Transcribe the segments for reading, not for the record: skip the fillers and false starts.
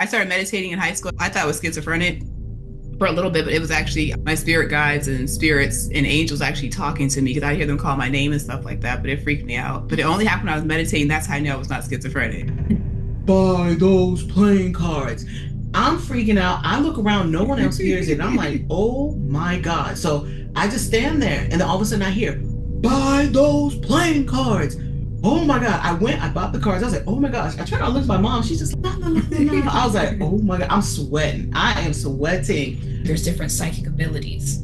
I started meditating in high school. I thought I was schizophrenic for a little bit, but it was actually my spirit guides and spirits and angels actually talking to me because I hear them call my name and stuff like that, but it freaked me out. But it only happened when I was meditating. That's how I know I was not schizophrenic. Buy those playing cards. I'm freaking out. I look around, no one else hears it. And I'm like, oh my God. So I just stand there and then all of a sudden I hear, buy those playing cards. Oh my God. I bought the cards. I was like, oh my gosh. I tried to look at my mom. She's just, la, la, la, la, la. I was like, oh my God. I'm sweating. I am sweating. There's different psychic abilities.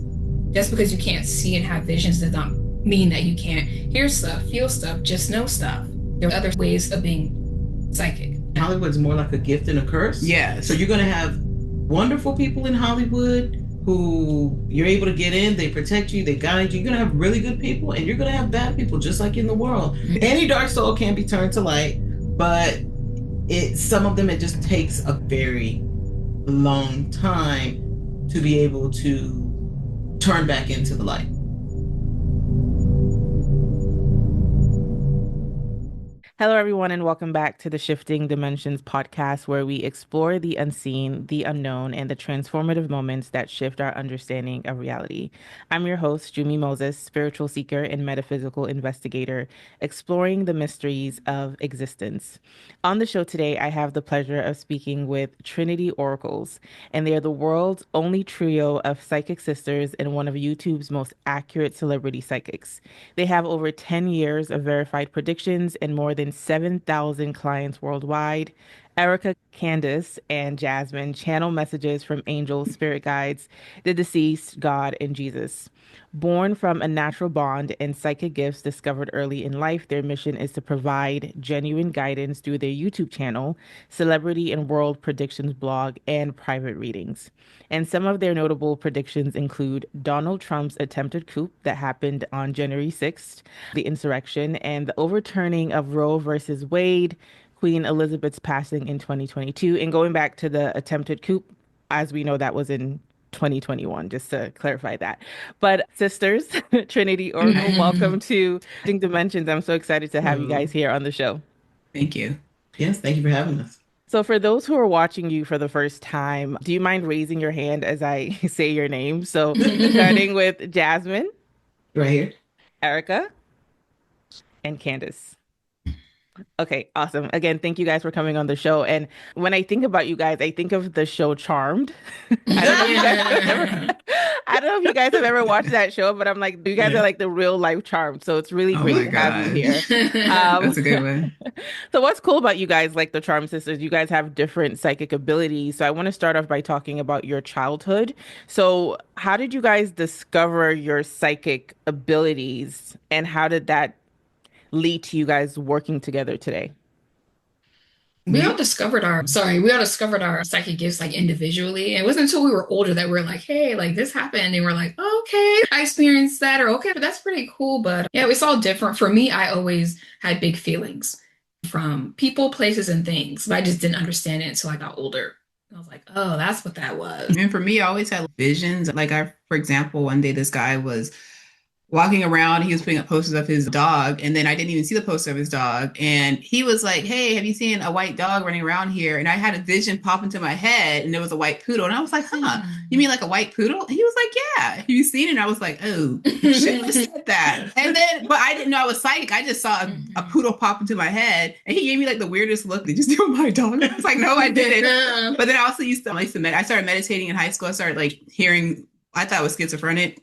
Just because you can't see and have visions does not mean that you can't hear stuff, feel stuff, just know stuff. There are other ways of being psychic. Hollywood's more like a gift and a curse. Yeah. So you're going to have wonderful people in Hollywood who you're able to get in, they protect you, they guide you. You're going to have really good people and you're going to have bad people just like in the world. Any dark soul can be turned to light, but some of them, it just takes a very long time to be able to turn back into the light. Hello, everyone, and welcome back to the Shifting Dimensions podcast, where we explore the unseen, the unknown, and the transformative moments that shift our understanding of reality. I'm your host, Jumi Moses, spiritual seeker and metaphysical investigator, exploring the mysteries of existence. On the show today, I have the pleasure of speaking with Trinity Oracles, and they are the world's only trio of psychic sisters and one of YouTube's most accurate celebrity psychics. They have over 10 years of verified predictions and more than 7,000 clients worldwide. Erica, Candace, and Jasmine channel messages from angels, spirit guides, the deceased, God, and Jesus. Born from a natural bond and psychic gifts discovered early in life, their mission is to provide genuine guidance through their YouTube channel, celebrity and world predictions blog, and private readings. And some of their notable predictions include Donald Trump's attempted coup that happened on January 6th, the insurrection, and the overturning of Roe versus Wade, Queen Elizabeth's passing in 2022. And going back to the attempted coup, as we know, that was in 2021, just to clarify that. But sisters, Trinity Oracle, welcome to Shifting Dimensions. I'm so excited to have you guys here on the show. Thank you. Yes, thank you for having us. So for those who are watching you for the first time, do you mind raising your hand as I say your name? So starting with Jasmine, Right here. Erica, and Candace. Okay, awesome. Again, thank you guys for coming on the show. And when I think about you guys, I think of the show Charmed. I don't know if you guys have ever watched that show, but I'm like, you guys are like the real life Charmed. So it's really great to have you here. That's a good one. So what's cool about you guys, like the Charm Sisters, you guys have different psychic abilities. So I want to start off by talking about your childhood. So how did you guys discover your psychic abilities and how did that lead to you guys working together today? We all discovered our psychic gifts like individually. And it wasn't until we were older that we were like, hey, like this happened. And we're like, okay, I experienced that, or okay, but that's pretty cool. But yeah, it's all different. For me, I always had big feelings from people, places, and things, but I just didn't understand it until I got older. I was like, oh, that's what that was. And for me, I always had visions. Like for example, one day this guy was walking around, he was putting up posters of his dog, and then I didn't even see the poster of his dog. And he was like, hey, have you seen a white dog running around here? And I had a vision pop into my head, and there was a white poodle. And I was like, huh, you mean like a white poodle? And he was like, yeah. Have you seen it? And I was like, oh, shouldn't have said that. And then, but I didn't know I was psychic. I just saw a poodle pop into my head, and he gave me like the weirdest look. Did you steal my dog? I was like, no, I didn't. But then I also I started meditating in high school. I started like hearing, I thought I was schizophrenic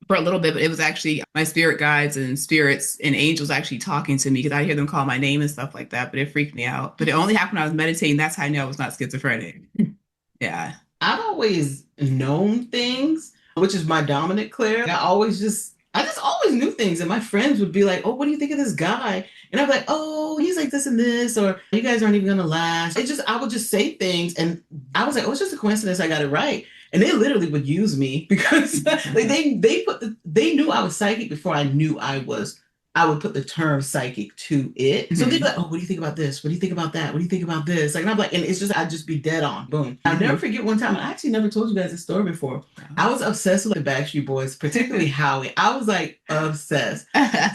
for a little bit, but it was actually my spirit guides and spirits and angels actually talking to me because I hear them call my name and stuff like that, but it freaked me out. But it only happened when I was meditating. That's how I know I was not schizophrenic. Yeah. I've always known things, which is my dominant Claire. I just always knew things. And my friends would be like, oh, what do you think of this guy? And I'm like, oh, he's like this and this, or you guys aren't even going to last. I would just say things. And I was like, oh, it's just a coincidence I got it right. And they literally would use me because like they knew I was psychic before I knew I would put the term psychic to it. Mm-hmm. So they'd be like, oh, what do you think about this? What do you think about that? What do you think about this? Like, and I'm like, and it's just, I'd just be dead on. Boom. Mm-hmm. I'll never forget one time, I actually never told you guys this story before. I was obsessed with the Backstreet Boys, particularly Howie. I was like obsessed.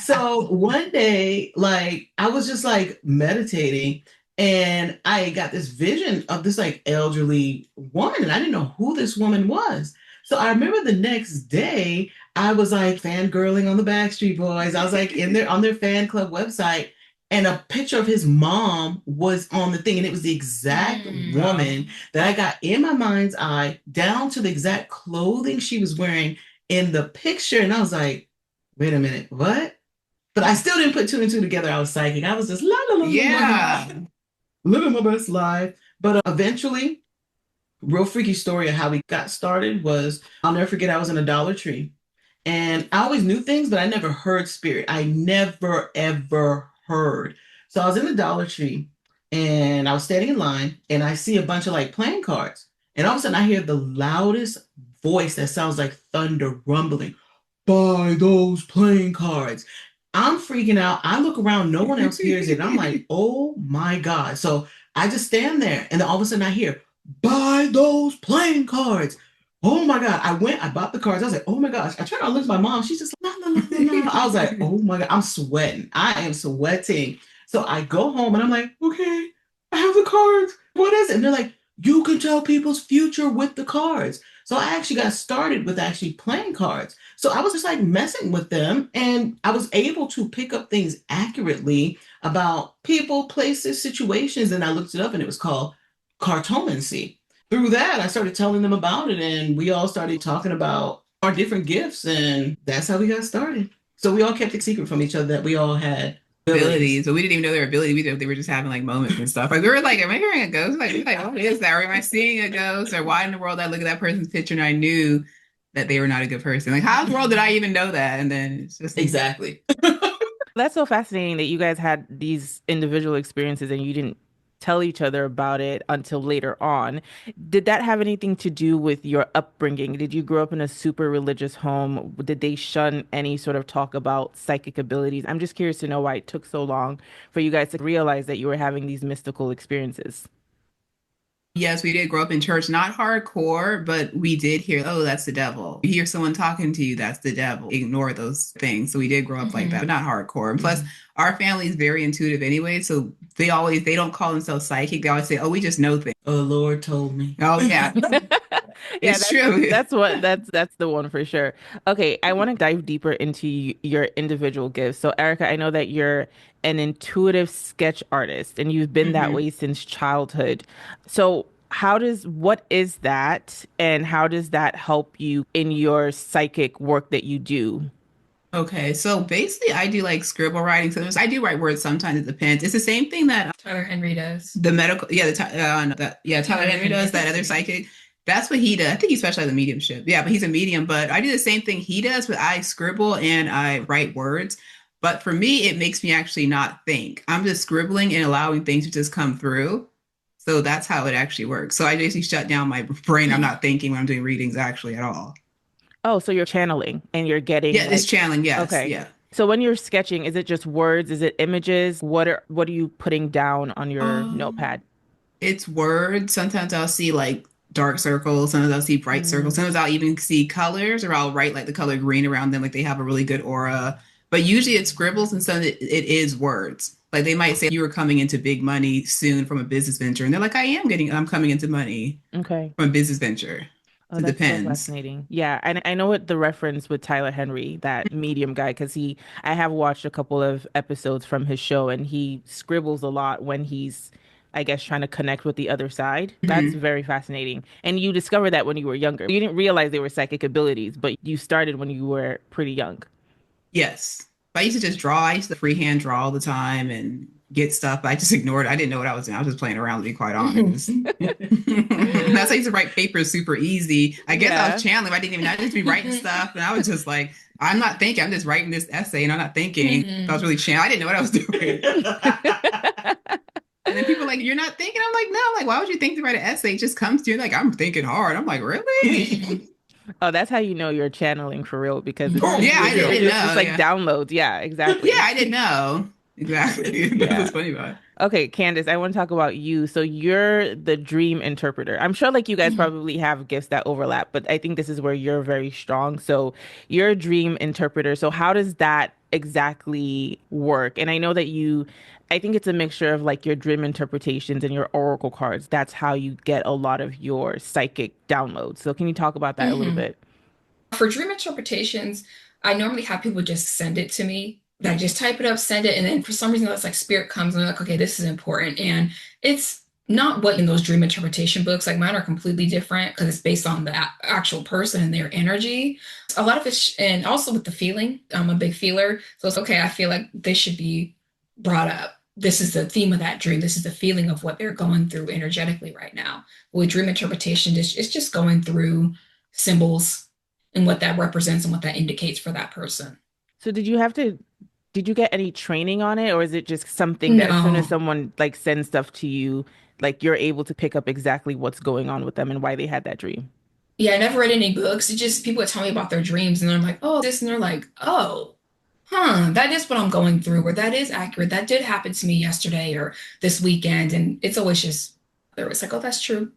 So one day, like, I was just like meditating And I got this vision of this like elderly woman, and I didn't know who this woman was. So I remember the next day, I was like fangirling on the Backstreet Boys. I was like in there on their fan club website, and a picture of his mom was on the thing, and it was the exact woman that I got in my mind's eye, down to the exact clothing she was wearing in the picture. And I was like, wait a minute, what? But I still didn't put two and two together. I was psychic. I was just la la la la, Yeah. living my best life. But eventually, real freaky story of how we got started was, I'll never forget, I was in a Dollar Tree, and I always knew things, but I never heard spirit. I never ever heard. So I was in the Dollar Tree, and I was standing in line, and I see a bunch of like playing cards, and all of a sudden I hear the loudest voice that sounds like thunder rumbling. Buy those playing cards. I'm freaking out. I look around, no one else hears it. I'm like, oh my God. So I just stand there, and then all of a sudden I hear, buy those playing cards. Oh my God. I bought the cards. I was like, oh my gosh. I turned around and looked at my mom. She's just like, no, no, no, no, no. I was like, oh my God, I'm sweating. I am sweating. So I go home and I'm like, okay, I have the cards. What is it? And they're like, you can tell people's future with the cards. So I actually got started with actually playing cards. So I was just like messing with them, and I was able to pick up things accurately about people, places, situations. And I looked it up, and it was called cartomancy. Through that, I started telling them about it, and we all started talking about our different gifts, and that's how we got started. So we all kept it secret from each other that we all had abilities, but we didn't even know their ability. They were just having like moments and stuff. Like we were like, am I hearing a ghost? Like what is that? Or am I seeing a ghost? Or why in the world I look at that person's picture and I knew that they were not a good person? Like how in the world did I even know that? And then it's just exactly. That's so fascinating that you guys had these individual experiences and you didn't tell each other about it until later on. Did that have anything to do with your upbringing? Did you grow up in a super religious home? Did they shun any sort of talk about psychic abilities? I'm just curious to know why it took so long for you guys to realize that you were having these mystical experiences. yes, we did grow up in church, not hardcore, but we did hear, oh, that's the devil. You hear someone talking to you, that's the devil. Ignore those things. So we did grow up like that, but not hardcore. And plus, our family is very intuitive anyway. So they don't call themselves psychic. They always say, oh, we just know things. Oh, Lord told me. Oh, yeah. Yeah, It's true. that's the one for sure. Okay, I want to dive deeper into your individual gifts. So, Erica, I know that you're an intuitive sketch artist and you've been that way since childhood. So, what is that and how does that help you in your psychic work that you do? Okay, so basically, I do like scribble writing. Sometimes I do write words. Sometimes it depends. It's the same thing that Tyler Henry does. the medical, yeah, no, that, yeah, Tyler Henry does. That other psychic, that's what he does. I think he specializes in mediumship. Yeah, but he's a medium. But I do the same thing he does, but I scribble and I write words. But for me, it makes me actually not think. I'm just scribbling and allowing things to just come through. So that's how it actually works. So I basically shut down my brain. I'm not thinking when I'm doing readings actually at all. Oh, so you're channeling and you're getting Yeah, it's channeling. Yes, okay. yeah. So when you're sketching, is it just words? Is it images? What are you putting down on your Um, notepad? it's words. Sometimes I'll see like dark circles. Sometimes I'll see bright circles. Mm, Sometimes I'll even see colors, or I'll write like the color green around them, like they have a really good aura. But usually it's scribbles, and some it is words. Like they might say you were coming into big money soon from a business venture, and they're like, I'm coming into money okay. from a business venture. Oh, It that's so depends. fascinating. Yeah, and I know what the reference with Tyler Henry, that medium guy, because I have watched a couple of episodes from his show, and he scribbles a lot when he's, I guess, trying to connect with the other side. That's Mhm. very fascinating. And you discovered that when you were younger. You didn't realize they were psychic abilities, but you started when you were pretty young. Yes. I used to just draw. I used to freehand draw all the time and get stuff. I just ignored it. I didn't know what I was doing. I was just playing around, to be quite honest. That's how I used to write papers super easy. I guess I was Yeah. channeling. I just be writing stuff. And I was just like, I'm not thinking. I'm just writing this essay and I'm not thinking. So I was really channeling. I didn't know what I was doing. And then people are like, you're not thinking. I'm like, no. I'm like, why would you think to write an essay? It just comes to you. Like, I'm thinking hard. I'm like, really? Oh, that's how you know you're channeling for real because it's Oh, Yeah, I yeah. didn't it's just know. like Yeah. downloads. Yeah, Yeah, exactly. I didn't know. Exactly. That's Yeah. what's funny about it. Okay, Candace, I want to talk about you. So you're the dream interpreter. I'm sure like you guys Mhm. probably have gifts that overlap, but I think this is where you're very strong. So you're a dream interpreter. So how does that exactly work? And I know that I think it's a mixture of like your dream interpretations and your oracle cards. That's how you get a lot of your psychic downloads. So can you talk about that a little Mhm. bit? For dream interpretations, I normally have people just send it to me. Like just type it up, send it, and then for some reason that's like spirit comes and they're like, okay, this is important. And it's not what in those dream interpretation books, like mine are completely different because it's based on the actual person and their energy. A lot of it's, and also with the feeling, I'm a big feeler. So it's okay, I feel like this should be brought up. This is the theme of that dream. This is the feeling of what they're going through energetically right now. With dream interpretation, it's just going through symbols and what that represents and what that indicates for that person. So did you get any training on it, or is it just something that as soon as No. someone like sends stuff to you, like you're able to pick up exactly what's going on with them and why they had that dream? Yeah, I never read any books. It just people would tell me about their dreams and I'm like, oh, this, and they're like, oh, huh, that is what I'm going through, or that is accurate. That did happen to me yesterday or this weekend. And it's always just, they're always like, oh, that's true.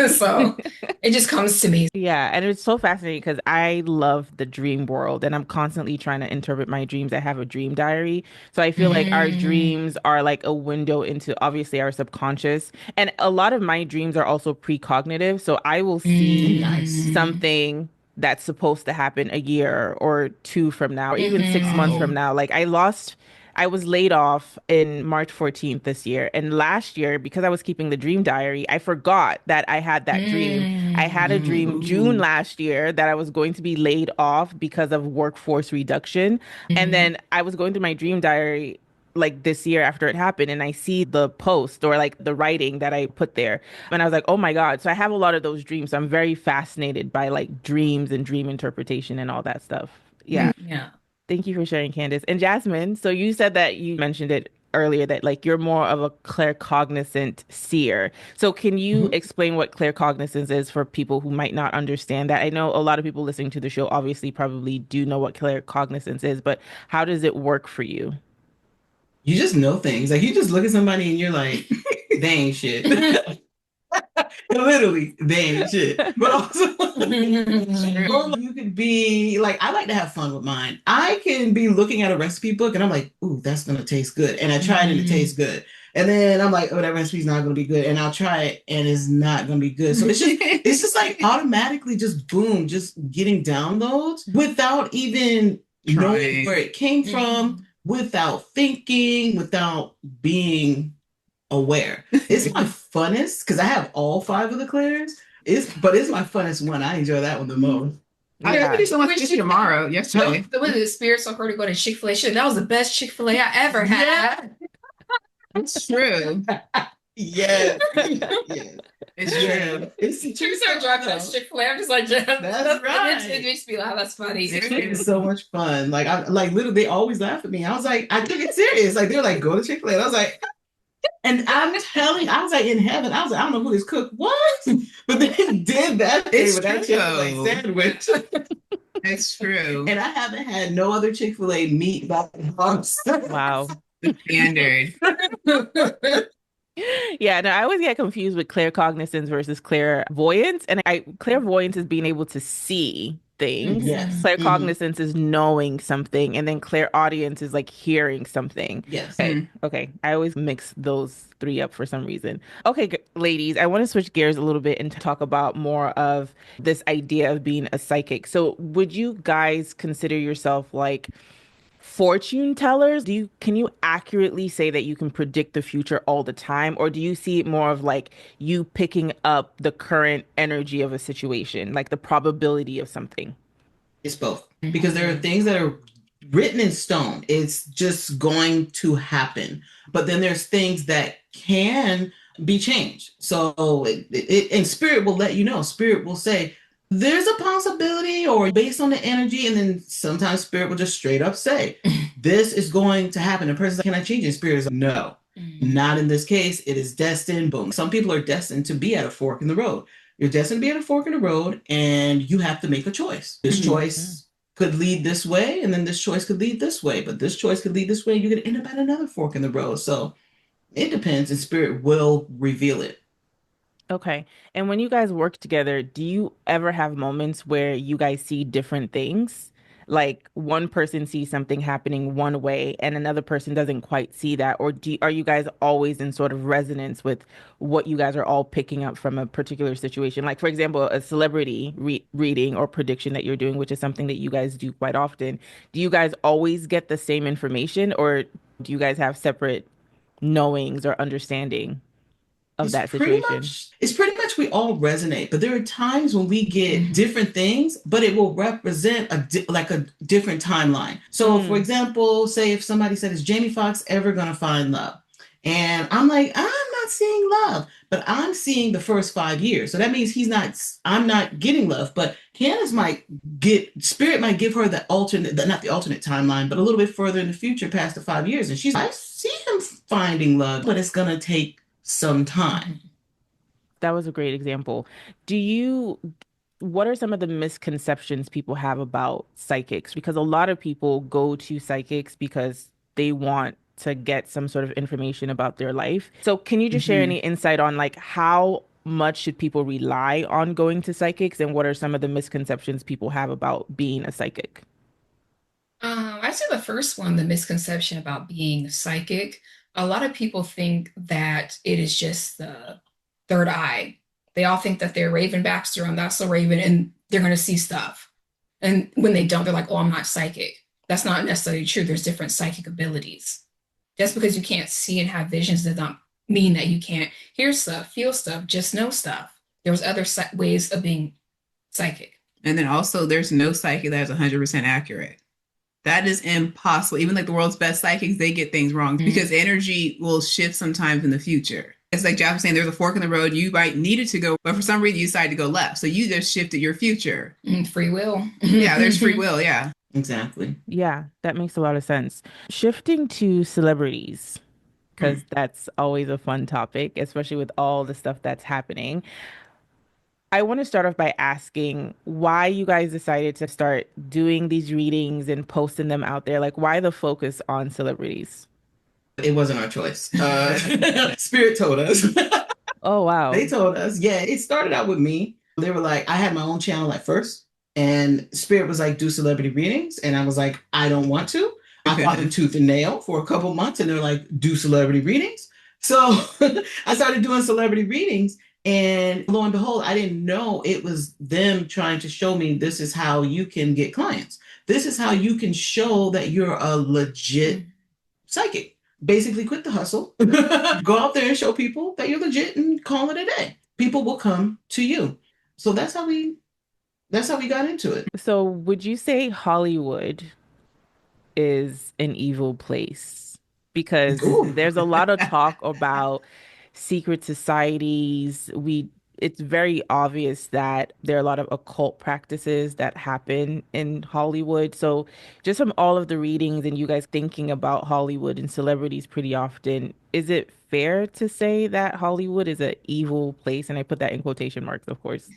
So it just comes to me. Yeah, and it's so fascinating because I love the dream world and I'm constantly trying to interpret my dreams. I have a dream diary. So I feel like our Mm, dreams are like a window into obviously our subconscious. And a lot of my dreams are also precognitive. So I will see Nice. mm, something that's supposed to happen a year or two from now, or even 6 months from mm, Oh, now. I was laid off in March 14th this year. And last year, because I was keeping the dream diary, I forgot that I had that dream. I had a mm, dream June ooh. last year that I was going to be laid off because of workforce reduction. And mm, then I was going through my dream diary like this year after it happened and I see the post or like the writing that I put there. And I was like, oh my God. So I have a lot of those dreams. So I'm very fascinated by like dreams and dream interpretation and all that stuff. Yeah. yeah. Thank you for sharing, Candace. And Jasmine, so you said that you mentioned it earlier that like you're more of a claircognizant seer. So can you Mhm. explain what claircognizance is for people who might not understand that? I know a lot of people listening to the show obviously probably do know what claircognizance is, but how does it work for you? You just know things. Like you just look at somebody and you're like, they ain't shit. Literally, they ain't shit. But also, or like, you could be like, I like to have fun with mine. I can be looking at a recipe book and I'm like, ooh, that's gonna taste good. And I try it and it tastes good. And then I'm like, oh, that recipe's not gonna be good. And I'll try it and it's not gonna be good. So it's just like automatically just boom, just getting downloads without even knowing where Trying. it came from, without thinking, without being aware. It's my funnest because I have all five of the clairs. It's my funnest one. I enjoy that one the most. I Yeah. could Yeah. do so much Which fish tomorrow, yesterday. the one of the spirits told her to go to Chick-fil-A. That was the best Chick-fil-A I ever Yeah. had. It's true. Yes. Yes. It's Yeah. true. It's the She truth. started driving us Chick-fil-A. I'm just like, yeah, That's it right. makes me laugh. That's funny. It's so much fun. Like I like literally they always laugh at me. I was like, I took it serious. Like they're like, go to Chick-fil-A. And I was like, and I'm telling, I was like in heaven. I was like, I don't know who this cook was, but they did that thing It's with that Chick-fil-A true. sandwich. It's true. And I haven't had no other Chick-fil-A meat back in months. Wow. The standard. Yeah, no, I always get confused with claircognizance versus clairvoyance. And clairvoyance is being able to see things. Yes. Hmm. Claircognizance is knowing something, and then clairaudience is like hearing something. Yes. Okay, Hmm. okay. I always mix those three up for some reason. Okay, ladies, I want to switch gears a little bit and talk about more of this idea of being a psychic. So, would you guys consider yourself like fortune tellers? Can you accurately say that you can predict the future all the time, or do you see it more of like you picking up the current energy of a situation, like the probability of something? It's both. Because there are Mhm. things that are written in stone. It's just going to happen. But then there's things that can be changed. So and spirit will let you know. Spirit will say, there's a possibility, or based on the energy. And then sometimes spirit will just straight up say, this is going to happen. And person's like, can I change it? Spirit is like, no, not in this case. It is destined. Boom. Some people are destined to be at a fork in the road. You're destined to be at a fork in the road, and you have to make a choice. This Mhm. Mm. choice could lead this way, and then this choice could lead this way, but this choice could lead this way. You're going to end up at another fork in the road. So it depends, and spirit will reveal it. Okay. And when you guys work together, do you ever have moments where you guys see different things? Like one person sees something happening one way and another person doesn't quite see that? Or are you guys always in sort of resonance with what you guys are all picking up from a particular situation? Like, for example, a celebrity reading or prediction that you're doing, which is something that you guys do quite often. Do you guys always get the same information, or do you guys have separate knowings or understanding of that situation? It's pretty much we all resonate, but there are times when we get different things, but it will represent like a different timeline. So, for example, say if somebody said, "Is Jamie Foxx ever gonna find love?" And I'm like, I'm not seeing love, but I'm seeing the first 5 years. So that means I'm not getting love, but Candace spirit might give her the not the alternate timeline, but a little bit further in the future past the 5 years. And I see him finding love, but it's going to take some time. That was a great example. What are some of the misconceptions people have about psychics? Because a lot of people go to psychics because they want to get some sort of information about their life. So can you just share any insight on like how much should people rely on going to psychics, and what are some of the misconceptions people have about being a psychic? I'd say the first one, the misconception about being psychic. A lot of people think that it is just the third eye. They all think that they're Raven Baxter and that's a Raven and they're going to see stuff. And when they don't, they're like, oh, I'm not psychic. That's not necessarily true. There's different psychic abilities. Just because you can't see and have visions does not mean that you can't hear stuff, feel stuff, just know stuff. There's other ways of being psychic. And then also, there's no psychic that is 100% accurate. That is impossible. Even like the world's best psychics, they get things wrong because energy will shift sometimes in the future. It's like Jasmine saying, there's a fork in the road. You might need it to go, but for some reason you decided to go left. So you just shifted your future. Free will. Yeah, there's free will. Yeah. Exactly. Yeah, that makes a lot of sense. Shifting to celebrities, because that's always a fun topic, especially with all the stuff that's happening. I want to start off by asking why you guys decided to start doing these readings and posting them out there. Like, why the focus on celebrities? It wasn't our choice. Spirit told us. Oh, wow. They told us. Yeah, it started out with me. They were like, I had my own channel at first, and Spirit was like, do celebrity readings. And I was like, I don't want to. I fought them tooth and nail for a couple months, and they're like, do celebrity readings. So I started doing celebrity readings. And lo and behold, I didn't know it was them trying to show me this is how you can get clients. This is how you can show that you're a legit psychic. Basically, quit the hustle. Go out there and show people that you're legit and call it a day. People will come to you. So that's how we got into it. So would you say Hollywood is an evil place? Because there's a lot of talk about secret societies. It's very obvious that there are a lot of occult practices that happen in Hollywood. So just from all of the readings and you guys thinking about Hollywood and celebrities pretty often, is it fair to say that Hollywood is an evil place? And I put that in quotation marks, of course.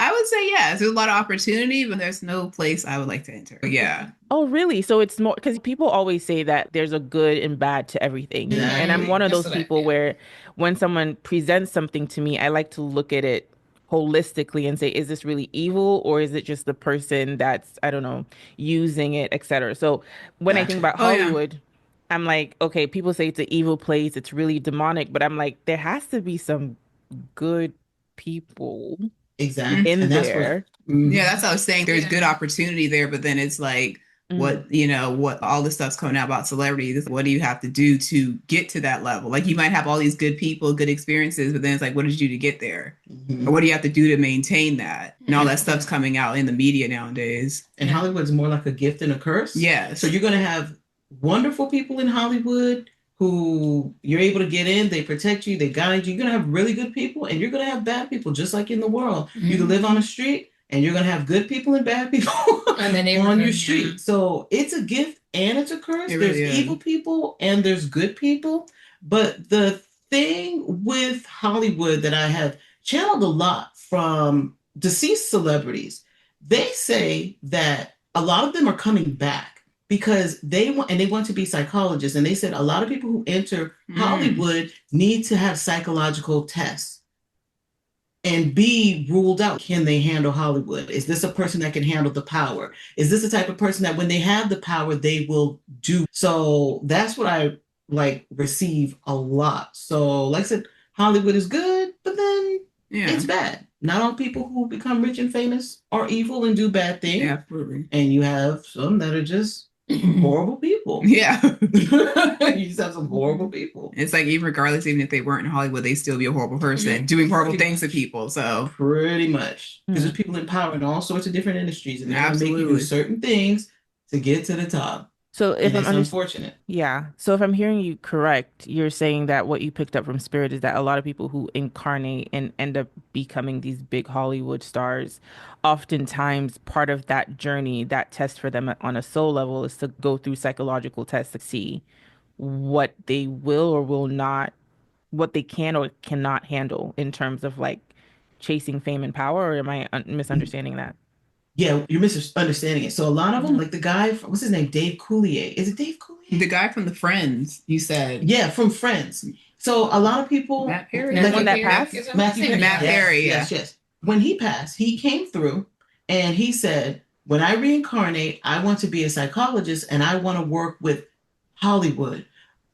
I would say yes. There's a lot of opportunity, but there's no place I would like to enter. Yeah. Oh, really? So it's more because people always say that there's a good and bad to everything. Exactly. And I'm one of those people where when someone presents something to me, I like to look at it holistically and say, is this really evil or is it just the person that's, I don't know, using it, etc. So when I think about Hollywood, I'm like, okay, people say it's an evil place, it's really demonic, but I'm like, there has to be some good people exactly in there. Yeah, that's what I was saying. There's good opportunity there, but then it's like, what all this stuff's coming out about celebrities. What do you have to do to get to that level? Like you might have all these good people, good experiences, but then it's like, what did you do to get there? Or what do you have to do to maintain that? And all that stuff's coming out in the media nowadays. And Hollywood's more like a gift and a curse. Yeah. So you're going to have wonderful people in Hollywood who you're able to get in, they protect you, they guide you. You're going to have really good people and you're going to have bad people, just like in the world. You can live on a street and you're going to have good people and bad people on your street. So it's a gift and it's a curse. There's evil people and there's good people. But the thing with Hollywood that I have channeled a lot from deceased celebrities They say that a lot of them are coming back because they want to be psychologists. And they said a lot of people who enter Hollywood need to have psychological tests and be ruled out. Can they handle Hollywood? Is this a person that can handle the power? Is this the type of person that when they have the power, they will do? So that's what I like receive a lot. So, like I said, Hollywood is good, but then it's bad. Not all people who become rich and famous are evil and do bad things. Yeah, absolutely. And you have some that are just horrible people. Yeah. You just have some horrible people. It's like even regardless, even if they weren't in Hollywood, they still be a horrible person doing horrible things to people. So pretty much. Because there's people in power in all sorts of different industries and they're gonna make you do certain things to get to the top. So if it's unfortunate. Yeah. So if I'm hearing you correct, you're saying that what you picked up from Spirit is that a lot of people who incarnate and end up becoming these big Hollywood stars, oftentimes part of that journey, that test for them on a soul level is to go through psychological tests to see what they will or will not, what they can or cannot handle in terms of like chasing fame and power, or am I misunderstanding that? Yeah, you're misunderstanding it. So a lot of them, like the guy, what's his name? Dave Coulier. Is it Dave Coulier? The guy from the Friends, you said. Yeah, from Friends. So a lot of people, Matt Perry, like when that passed, Matt Perry, yes. When he passed, he came through and he said, "When I reincarnate, I want to be a psychologist and I want to work with Hollywood."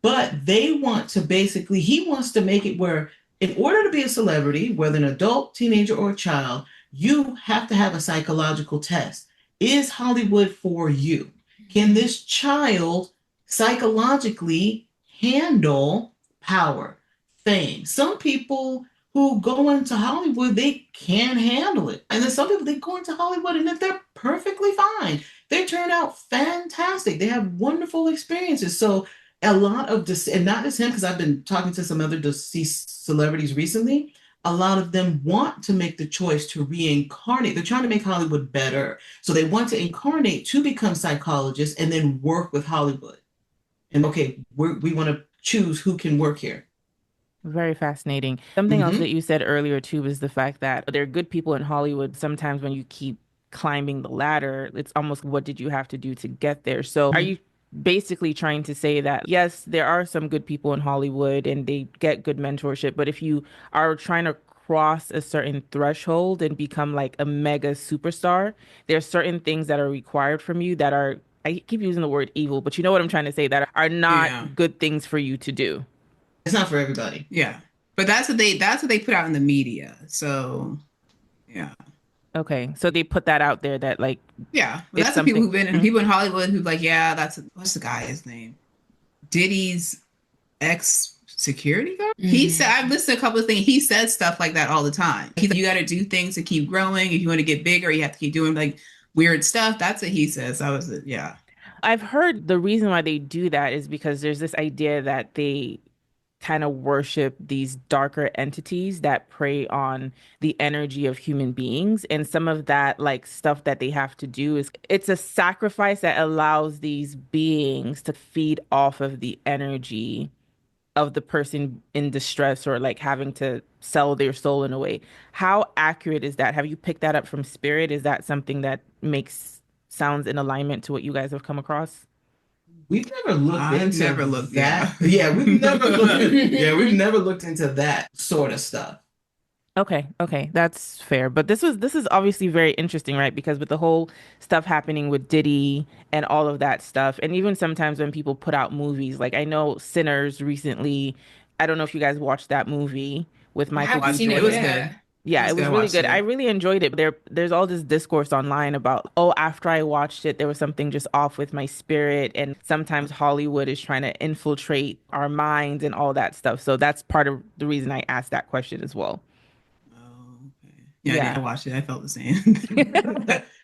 But they want to basically, he wants to make it where, in order to be a celebrity, whether an adult, teenager, or a child, you have to have a psychological test. Is Hollywood for you? Can this child psychologically handle power, fame? Some people who go into Hollywood, they can handle it. And then some people, they go into Hollywood and they're perfectly fine. They turn out fantastic. They have wonderful experiences. So a lot of this, and not just him, because I've been talking to some other deceased celebrities recently, a lot of them want to make the choice to reincarnate. They're trying to make Hollywood better. So they want to incarnate to become psychologists and then work with Hollywood. And okay, we want to choose who can work here. Very fascinating. Something else that you said earlier too was the fact that there are good people in Hollywood. Sometimes when you keep climbing the ladder, it's almost what did you have to do to get there? So are you basically trying to say that yes, there are some good people in Hollywood and they get good mentorship, but if you are trying to cross a certain threshold and become like a mega superstar, there are certain things that are required from you that are, I keep using the word evil, but you know what I'm trying to say, that are not good things for you to do. It's not for everybody. Yeah. But that's what they put out in the media. So yeah. Okay. So they put that out there that like, yeah. Well, that's the people who've been people in Hollywood who've like, yeah, what's the guy's name? Diddy's ex security guard. He said, I've listened to a couple of things. He says stuff like that all the time. He's like, you got to do things to keep growing. If you want to get bigger, you have to keep doing like weird stuff. That's what he says. Yeah. I've heard the reason why they do that is because there's this idea that they kind of worship these darker entities that prey on the energy of human beings. And some of that like stuff that they have to do is it's a sacrifice that allows these beings to feed off of the energy of the person in distress or like having to sell their soul in a way. How accurate is that? Have you picked that up from Spirit? Is that something that makes sounds in alignment to what you guys have come across? We've never looked into never looked that. Yeah, we've never looked. We've never looked into that sort of stuff. Okay, that's fair. But this is obviously very interesting, right? Because with the whole stuff happening with Diddy and all of that stuff, and even sometimes when people put out movies, like I know Sinners recently, I don't know if you guys watched that movie with Michael B. Jordan. It was good. Yeah, it was really good. I really enjoyed it. There's all this discourse online about, oh, after I watched it, there was something just off with my spirit. And sometimes Hollywood is trying to infiltrate our minds and all that stuff. So that's part of the reason I asked that question as well. Oh, okay. Yeah, I didn't watch it. I felt the same.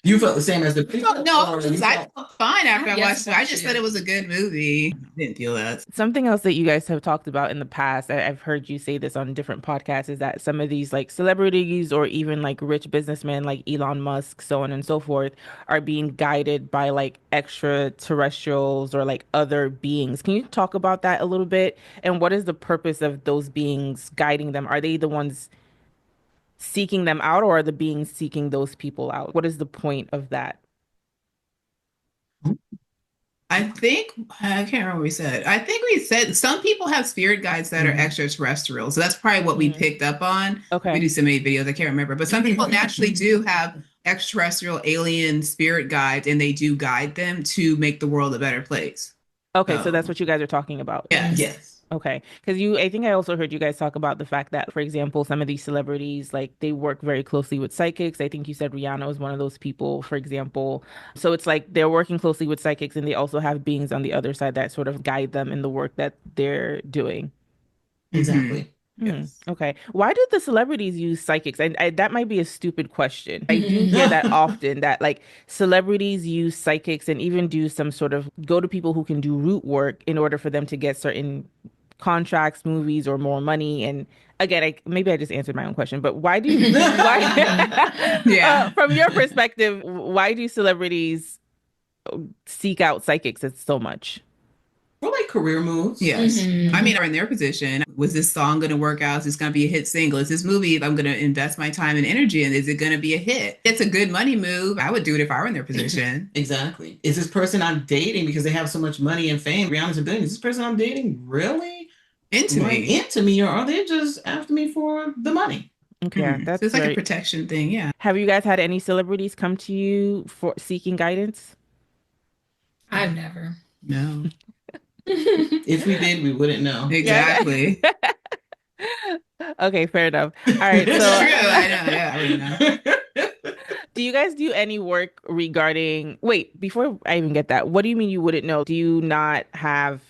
You felt the same as the people? No, I felt fine after I watched it. I just thought it was a good movie. I didn't feel that. Something else that you guys have talked about in the past, I've heard you say this on different podcasts, is that some of these like celebrities or even like rich businessmen like Elon Musk, so on and so forth, are being guided by like extraterrestrials or like other beings. Can you talk about that a little bit? And what is the purpose of those beings guiding them? Are they the ones seeking them out, or are the beings seeking those people out? What is the point of that? I think I can't remember what we said. I think we said some people have spirit guides that are extraterrestrial. So that's probably what we Mm. picked up on. We Okay. do so many videos, I can't remember. But some people naturally do have extraterrestrial alien spirit guides, and they do guide them to make the world a better place. Okay, so Oh, that's what you guys are talking about. Yes. yes. Okay, because I think I also heard you guys talk about the fact that, for example, some of these celebrities, like they work very closely with psychics. I think you said Rihanna was one of those people, for example. So it's like they're working closely with psychics and they also have beings on the other side that sort of guide them in the work that they're doing. Exactly. Yes. Okay. Why do the celebrities use psychics? That might be a stupid question. I do hear that often that like celebrities use psychics and even do some sort of go to people who can do root work in order for them to get certain contracts, movies, or more money. And again, maybe I just answered my own question, but why Yeah. from your perspective, why do celebrities seek out psychics so much? For like career moves. Yes. Mhm. I mean, are in their position. Was this song going to work out? Is this going to be a hit single? Is this movie, if I'm going to invest my time and energy in, is it going to be a hit? It's a good money move. I would do it if I were in their position. Exactly. Is this person I'm dating because they have so much money and fame? Rihanna's a billion. Is this person I'm dating really Into me. into me, or are they just after me for the money? Okay, So that's it's like very... a protection thing. Yeah. Have you guys had any celebrities come to you for seeking guidance? I've never. No. If we did, we wouldn't know. Exactly. Okay, fair enough. All right, It's so true. I know. Yeah, I wouldn't know. do you guys do any work regarding, wait, before I even get that, what do you mean you wouldn't know? Do you not have,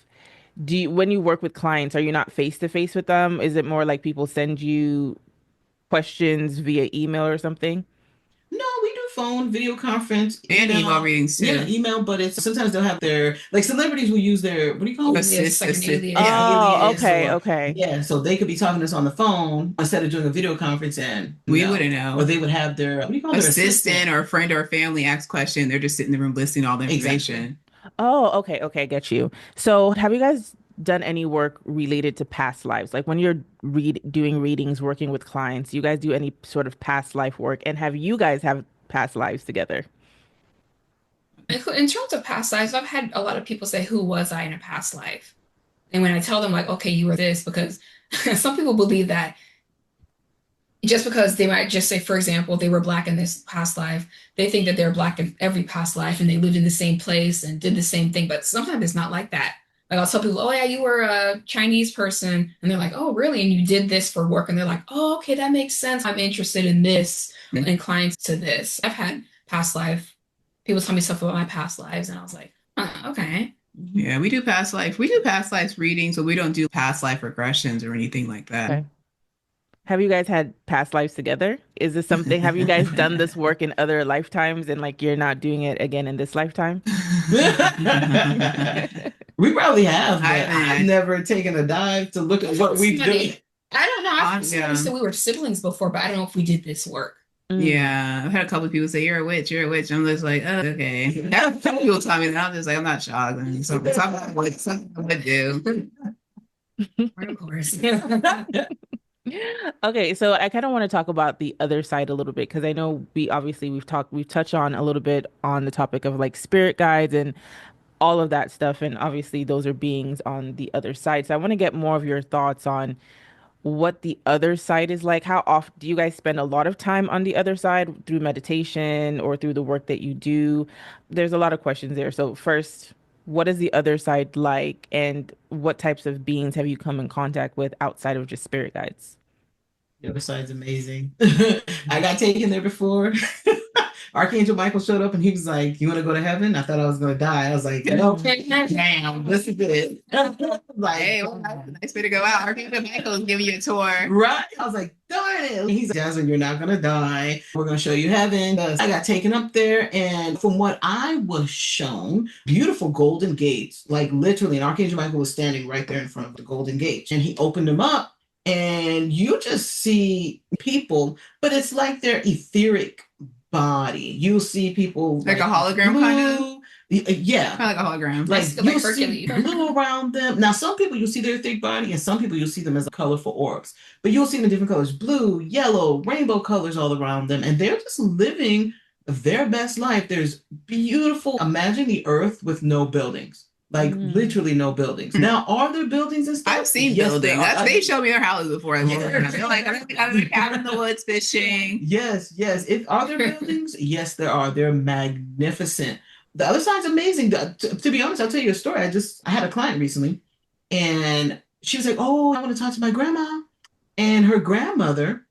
when you work with clients, are you not face to face with them? Is it more like people send you questions via email or something? No, we do phone, video conference, And email readings too. Yeah, email, but it's sometimes they'll have their like celebrities will use their what do you call it? Assist. Like an alias. Oh, alias okay, or- okay. Yeah, so they could be talking to us on the phone instead of doing a video conference, and We wouldn't know. Or they would have their what do you call their Assistant or a friend or family asks question. They're just sitting in the room listening to all the information. Oh, okay, okay, get you. So have you guys done any work related to past lives? Like when you're doing readings, working with clients, you guys do any sort of past life work? And have you guys have past lives together? In terms of past lives, I've had a lot of people say, "Who was I in a past life?" And when I tell them, like, "Okay, you were this," because some people believe that just because they might just say, for example, they were Black in this past life, they think that they're Black in every past life and they lived in the same place and did the same thing. But sometimes it's not like that. Like I'll tell people, "Oh yeah, you were a Chinese person," and they're like, "Oh really?" And you did this for work, and they're like, "Oh okay, that makes sense. I'm interested in this, inclined to this." I've had past life people tell me stuff about my past lives, and I was like, okay. Yeah, we do past life. We do past life readings, but we don't do past life regressions or anything like that. Okay. Have you guys had past lives together? Is this something, have you guys done this work in other lifetimes and like you're not doing it again in this lifetime? We probably have, but I've never taken a dive to look at what we've done. I don't know. I've Yeah. said we were siblings before, but I don't know if we did this work. Yeah, I've had a couple of people say, "You're a witch, you're a witch." I'm just like, oh, okay. Some people tell me that. I'm just like, I'm not shocked. And something I would do. Of course. Okay, so I kind of want to talk about the other side a little bit because I know we've touched on a little bit on the topic of like spirit guides and all of that stuff, and obviously those are beings on the other side. So I want to get more of your thoughts on what the other side is like. How often do you guys spend a lot of time on the other side through meditation or through the work that you do? There's a lot of questions there. So first, what is the other side like, and what types of beings have you come in contact with outside of just spirit guides? The other side's amazing. I got taken there before. Archangel Michael showed up and he was like, "You want to go to heaven?" I thought I was going to die. I was like, "No, damn, this is it." Like, Hey, well, that's a nice way to go out. Archangel Michael is giving you a tour. right? I was like, darn it. He's like, "Jasmine, you're not going to die. We're going to show you heaven." I got taken up there, and from what I was shown, beautiful golden gates, like literally, and Archangel Michael was standing right there in front of the golden gates, and he opened them up, and you just see people, but it's like their etheric body. You'll see people Like a hologram kind of? Yeah. Kind of like a hologram. Like That's you'll like see Hercules. blue around them. Now, some people you'll see their thick body, and some people you'll see them as colorful orbs. But you'll see them in different colors: blue, yellow, rainbow colors all around them, and they're just living their best life. There's beautiful. Imagine the Earth with no buildings, like literally no buildings. Now, are there buildings and stuff? I've seen Yes, there buildings. are. They showed me their houses before. Yeah. They're like, I'm out of the cabin in the woods fishing. Yes, yes. Are there buildings? Yes, there are. They're magnificent. The other side's amazing. To be honest, I'll tell you a story. I had a client recently, and she was like, "Oh, I want to talk to my grandma." And her grandmother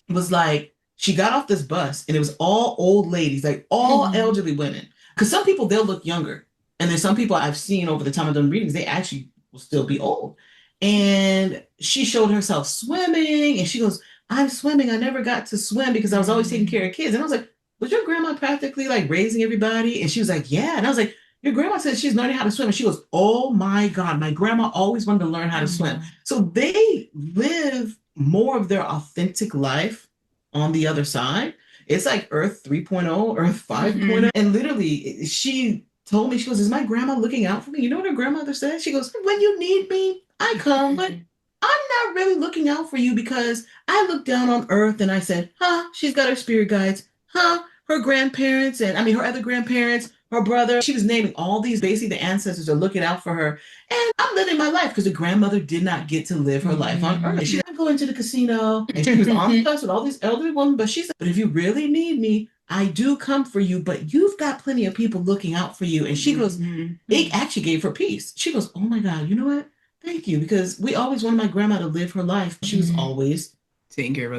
was like, she got off this bus, and it was all old ladies, like all elderly women. Because some people they'll look younger, and there's some people I've seen over the time I've done readings, they actually will still be old. And she showed herself swimming, and she goes, "I'm swimming. I never got to swim because I was always taking care of kids." And I was like, "Was your grandma practically like raising everybody?" And she was like, "Yeah." And I was like, "Your grandma said she's learning how to swim." And she goes, "Oh my God, my grandma always wanted to learn how to swim." So they live more of their authentic life on the other side. It's like Earth 3.0, Earth 5.0. And literally, she told me, she goes, "Is my grandma looking out for me?" You know what her grandmother said? She goes, "When you need me, I come, but I'm not really looking out for you because I looked down on Earth and I said, huh, she's got her spirit guides, huh, her grandparents, and I mean, her other grandparents, her brother." She was naming all these, basically the ancestors are looking out for her. And I'm living my life because the grandmother did not get to live her life on Earth. She's not going to the casino. And she was on the bus with all these elderly women, but she said, "But if you really need me, I do come for you, but you've got plenty of people looking out for you." And she goes, it actually gave her peace. She goes, "Oh my God, you know what? Thank you." Because we always wanted my grandma to live her life. She was always taking care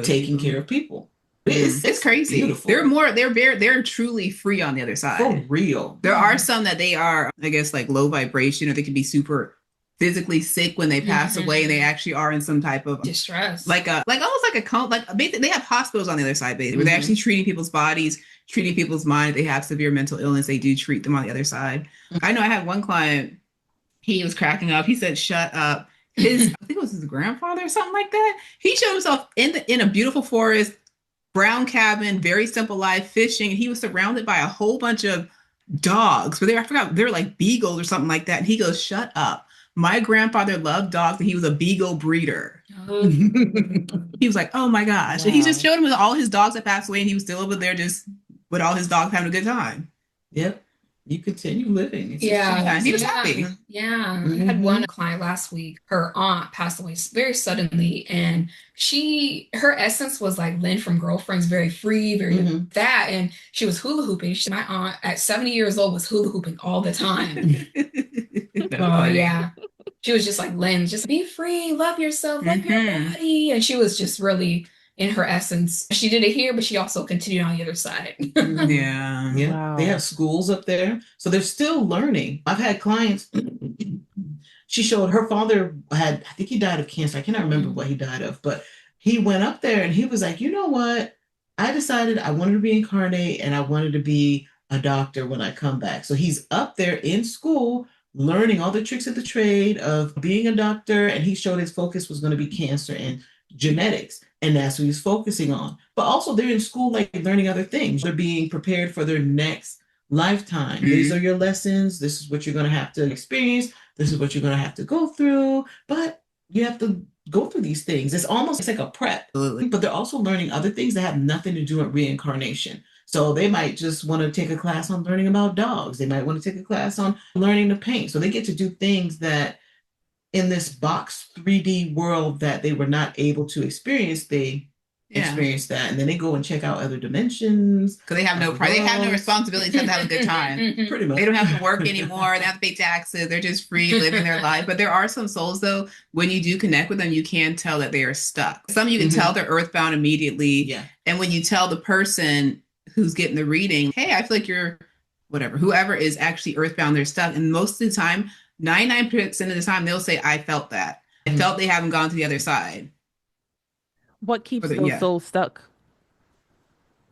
of people. It's crazy. Beautiful. They're truly free on the other side. For real. There are some that they are, I guess, like low vibration, or they can be super physically sick when they pass away, and they actually are in some type of distress, like almost like a cult. Like basically, they have hospitals on the other side, basically, where they're actually treating people's bodies, treating people's mind. If they have severe mental illness, they do treat them on the other side. I know I had one client. He was cracking up. He said, "Shut up." I think it was his grandfather or something like that. He showed himself in a beautiful forest, brown cabin, very simple life, fishing, and he was surrounded by a whole bunch of dogs. But I forgot, they were like beagles or something like that. And he goes, "Shut up. My grandfather loved dogs, and he was a beagle breeder." He was like, "Oh my gosh." Wow. And he just showed him all his dogs that passed away, and he was still over there just with all his dogs having a good time. Yep. You continue living. He was happy. Yeah. I had one client last week. Her aunt passed away very suddenly, and her essence was like Lynn from Girlfriends, very free, very fat, and she was hula hooping. My aunt at 70 years old was hula hooping all the time. Oh yeah. She was just like, "Lynn, just be free, love yourself, love your body." And she was just really in her essence. She did it here, but she also continued on the other side. Yeah. Wow. They have schools up there. So they're still learning. I've had clients, she showed her father I think he died of cancer. I cannot remember what he died of, but he went up there and he was like, "You know what? I decided I wanted to reincarnate and I wanted to be a doctor when I come back." So he's up there in school learning all the tricks of the trade of being a doctor. And he showed his focus was going to be cancer and genetics. And that's what he's focusing on. But also they're in school, like learning other things. They're being prepared for their next lifetime. These are your lessons. This is what you're going to have to experience. This is what you're going to have to go through. But you have to go through these things. It's like a prep. Absolutely. But they're also learning other things that have nothing to do with reincarnation. So they might just want to take a class on learning about dogs. They might want to take a class on learning to paint. So they get to do things that in this box 3D world that they were not able to experience, they experience that. And then they go and check out other dimensions. Because they have no responsibility to have a good time. Pretty much. They don't have to work anymore. They have to pay taxes. They're just free living their life. But there are some souls, though, when you do connect with them, you can tell that they are stuck. Some you can tell they're earthbound immediately. Yeah. And when you tell the person who's getting the reading, "Hey, I feel like you're whatever," whoever is actually earthbound, they're stuck. And most of the time, 99% of the time, they'll say, "I felt that. I felt they haven't gone to the other side." What keeps those souls stuck?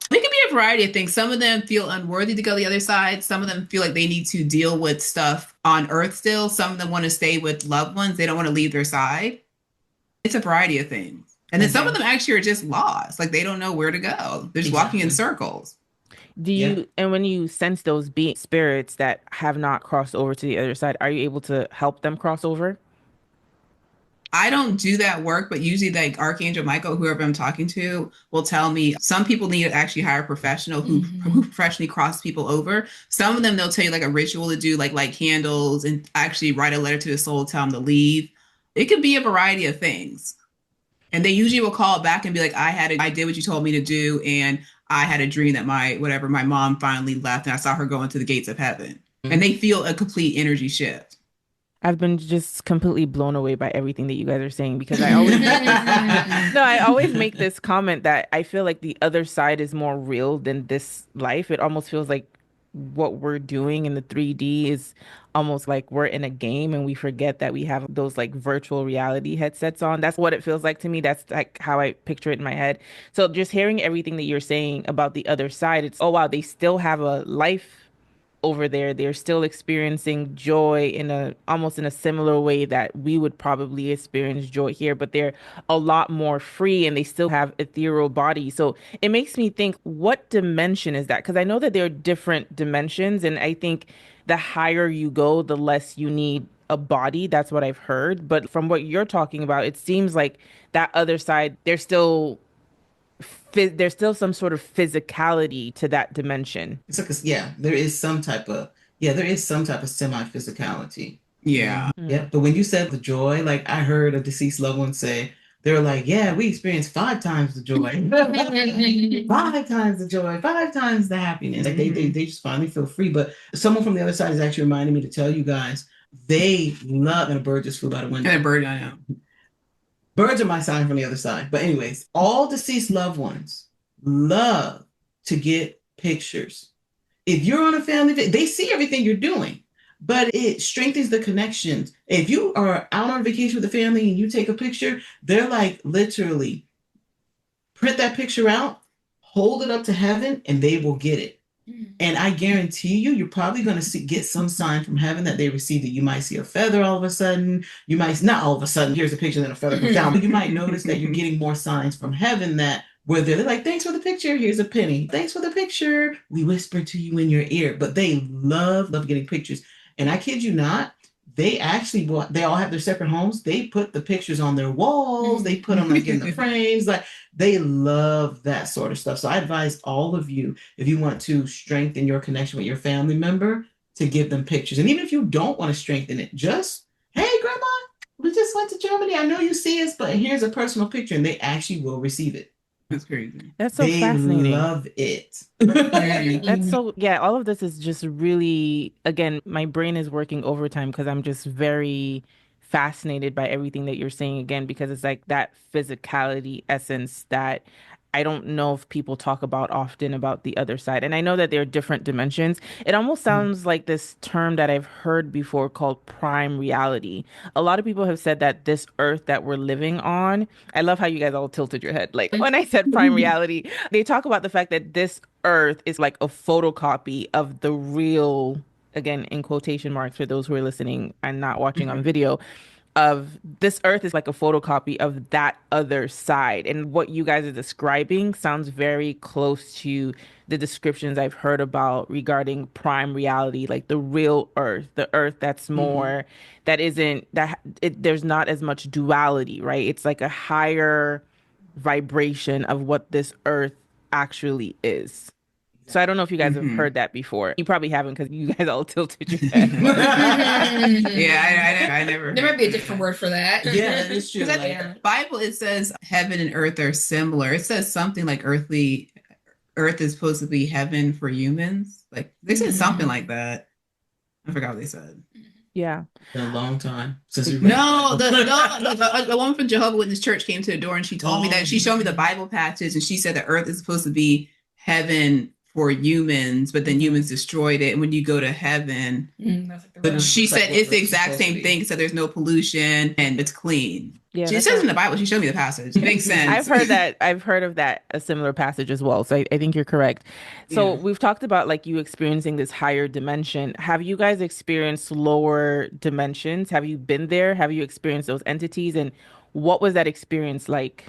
It can be a variety of things. Some of them feel unworthy to go to the other side. Some of them feel like they need to deal with stuff on Earth still. Some of them want to stay with loved ones. They don't want to leave their side. It's a variety of things. And then some of them actually are just lost. Like they don't know where to go. They're just walking in circles. Do Yeah. you, and when you sense those being spirits that have not crossed over to the other side, are you able to help them cross over? I don't do that work, but usually like Archangel Michael, whoever I'm talking to, will tell me some people need to actually hire a professional who professionally cross people over. Some of them they'll tell you like a ritual to do, like light candles and actually write a letter to the soul, tell them to leave. It could be a variety of things. And they usually will call back and be like, I did what you told me to do, and I had a dream that my mom finally left and I saw her go into the gates of heaven. And they feel a complete energy shift. I've been just completely blown away by everything that you guys are saying because I always make this no, I always make this comment that I feel like the other side is more real than this life. It almost feels like what we're doing in the 3D is almost like we're in a game and we forget that we have those like virtual reality headsets on. That's what it feels like to me. That's like how I picture it in my head. So just hearing everything that you're saying about the other side, it's oh wow, they still have a life over there. They're still experiencing joy in a almost in a similar way that we would probably experience joy here, but they're a lot more free and they still have ethereal bodies. So it makes me think, what dimension is that? Because I know that there are different dimensions, and I think the higher you go, the less you need a body. That's what I've heard. But from what you're talking about, it seems like that other side, there's still some sort of physicality to that dimension. It's like yeah, there is some type of there is some type of semi-physicality. Yeah. Yeah. But when you said the joy, like I heard a deceased loved one say, they were like, yeah, we experienced 5 times the joy. 5 times the joy, 5 times the happiness. Like they just finally feel free. But someone from the other side is actually reminding me to tell you guys, they love, and a bird just flew by the window. And a bird, I know. Birds are my sign from the other side. But anyways, all deceased loved ones love to get pictures. If you're on a family, they see everything you're doing, but it strengthens the connections. If you are out on vacation with the family and you take a picture, they're like literally print that picture out, hold it up to heaven, and they will get it. And I guarantee you, you're probably going to get some sign from heaven that they received it. You might see a feather all of a sudden. You might not all of a sudden. Here's a picture, then a feather comes down. But you might notice that you're getting more signs from heaven that where they're like, thanks for the picture. Here's a penny. Thanks for the picture. We whisper to you in your ear. But they love getting pictures. And I kid you not, they all have their separate homes. They put the pictures on their walls. They put them like in the frames. Like they love that sort of stuff. So I advise all of you, if you want to strengthen your connection with your family member, to give them pictures. And even if you don't want to strengthen it, just, hey, grandma, we just went to Germany. I know you see us, but here's a personal picture. And they actually will receive it. That's crazy. That's so They fascinating. love it. That's so, yeah, all of this is just really, again, my brain is working overtime because I'm just very fascinated by everything that you're saying again, because it's like that physicality essence that I don't know if people talk about often about the other side. And I know that there are different dimensions. It almost sounds like this term that I've heard before called prime reality. A lot of people have said that this earth that we're living on, I love how you guys all tilted your head. Like when I said prime reality, they talk about the fact that this earth is like a photocopy of the real, again, in quotation marks for those who are listening and not watching on video, of this earth is like a photocopy of that other side. And what you guys are describing sounds very close to the descriptions I've heard about regarding prime reality, like the real earth, the earth that's more, that isn't, there's not as much duality, right? It's like a higher vibration of what this earth actually is. So I don't know if you guys have heard that before. You probably haven't because you guys all tilted your head. Yeah, I never. There might be a different word for that. Yeah, that is true. Because in the Bible, it says heaven and earth are similar. It says something like earth is supposed to be heaven for humans. Like they said something like that. I forgot what they said. Yeah. Been a long time since we the woman from Jehovah's Witness Church came to the door and she told me that she showed me the Bible passage and she said the earth is supposed to be heaven for humans, but then humans destroyed it. And when you go to heaven, but she said it's the exact same thing. So there's no pollution and it's clean. Yeah, she says in the Bible. She showed me the passage. It makes sense. I've heard that. I've heard of that, a similar passage as well. So I think you're correct. So we've talked about like you experiencing this higher dimension. Have you guys experienced lower dimensions? Have you been there? Have you experienced those entities? And what was that experience like?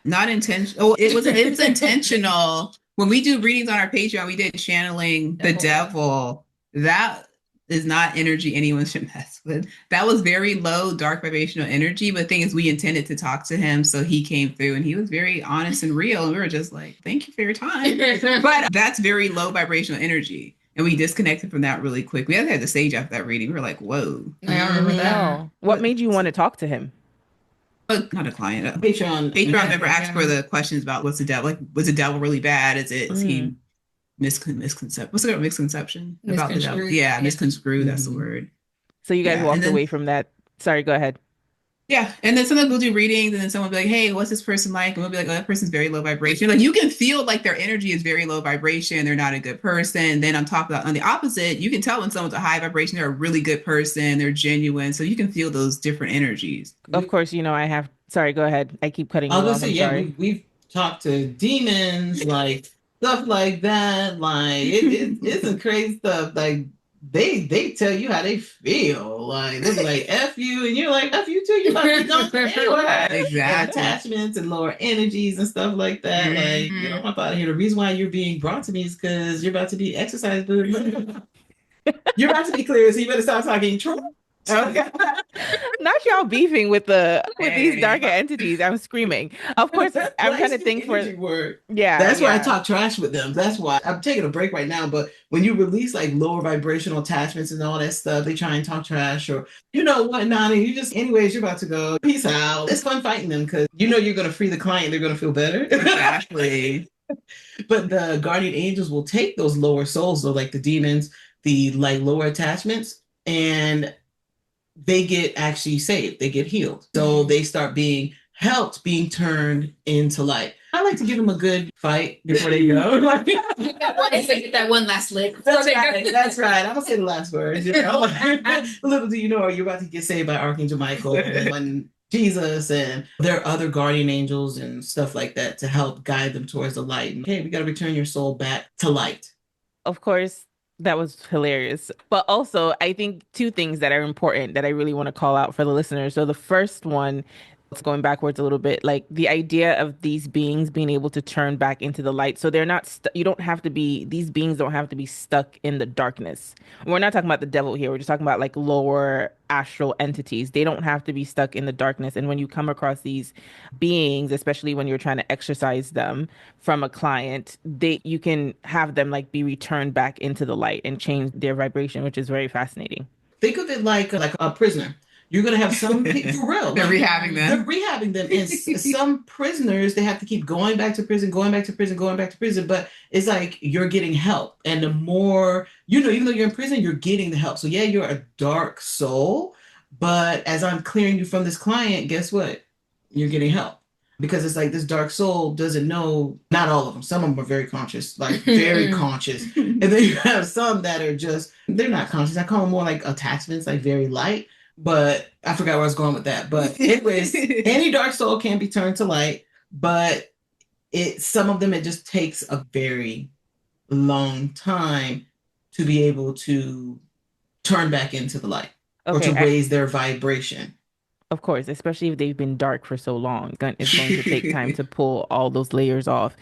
Not intentional. Oh, it was intentional. when we do readings on our Patreon, we did channeling the devil. That is not energy anyone should mess with. That was very low, dark vibrational energy. But the thing is, we intended to talk to him. So he came through and he was very honest and real. And we were just like, thank you for your time. But that's very low vibrational energy. And we disconnected from that really quick. We had the sage after that reading. We were like, whoa. I remember that. What made you want to talk to him? Not a client. Patreon member asked for the questions about what's the devil? Like, was the devil really bad? Is he misconception? What's the word? Misconception about the devil? Yeah, misconstrued. That's the word. So you guys walked away from that. Sorry, go ahead. Yeah, and then sometimes we'll do readings, and then someone will be like, "Hey, what's this person like?" And we'll be like, "Oh, that person's very low vibration." Like you can feel like their energy is very low vibration. They're not a good person. Then on top of that, on the opposite, you can tell when someone's a high vibration, they're a really good person. They're genuine. So you can feel those different energies. Of course, you know I have. Sorry, go ahead. I keep cutting you off. We've talked to demons, like stuff like that. Like it's some crazy stuff. Like they tell you how they feel. Like they're like F you, and you're like F you too. You're about to be gone anywhere. Exactly. Attachments and lower energies and stuff like that. Like get on up out of here. The reason why you're being brought to me is because you're about to be exercised, dude. You're about to be clear, so you better stop talking Trump. Okay. Not y'all beefing with these darker entities. I'm screaming. Of course, I'm trying to think for word. Yeah. That's why I talk trash with them. That's why I'm taking a break right now. But when you release like lower vibrational attachments and all that stuff, they try and talk trash or you know whatnot, and you just anyways, you're about to go. Peace out. It's fun fighting them because you know you're gonna free the client, they're gonna feel better. Exactly. But the guardian angels will take those lower souls, so like the demons, the like lower attachments, and they get actually saved. They get healed. So they start being helped, being turned into light. I like to give them a good fight before they go. Get that one last lick. That's right. That's right. I'm gonna say the last words. You know? Little do you know, you're about to get saved by Archangel Michael and Jesus, and there are other guardian angels and stuff like that to help guide them towards the light. And hey, we got to return your soul back to light. Of course, that was hilarious. But also, I think two things that are important that I really want to call out for the listeners. So the first one, it's going backwards a little bit, like the idea of these beings being able to turn back into the light. So they're not, you don't have to be, these beings don't have to be stuck in the darkness. We're not talking about the devil here. We're just talking about like lower astral entities. They don't have to be stuck in the darkness. And when you come across these beings, especially when you're trying to exorcise them from a client, you can have them like be returned back into the light and change their vibration, which is very fascinating. Think of it like a prisoner. You're going to have some people, for real. They're rehabbing them. They're rehabbing them. And some prisoners, they have to keep going back to prison, going back to prison, going back to prison. But it's like you're getting help. And the more, you know, even though you're in prison, you're getting the help. So yeah, you're a dark soul. But as I'm clearing you from this client, guess what? You're getting help. Because it's like this dark soul doesn't know, not all of them. Some of them are very conscious, like very conscious. And then you have some that are just, they're not conscious. I call them more like attachments, like very light. But I forgot where I was going with that. But anyways, any dark soul can be turned to light, but some of them, it just takes a very long time to be able to turn back into the light or to raise their vibration. Of course, especially if they've been dark for so long. It's going to take time to pull all those layers off.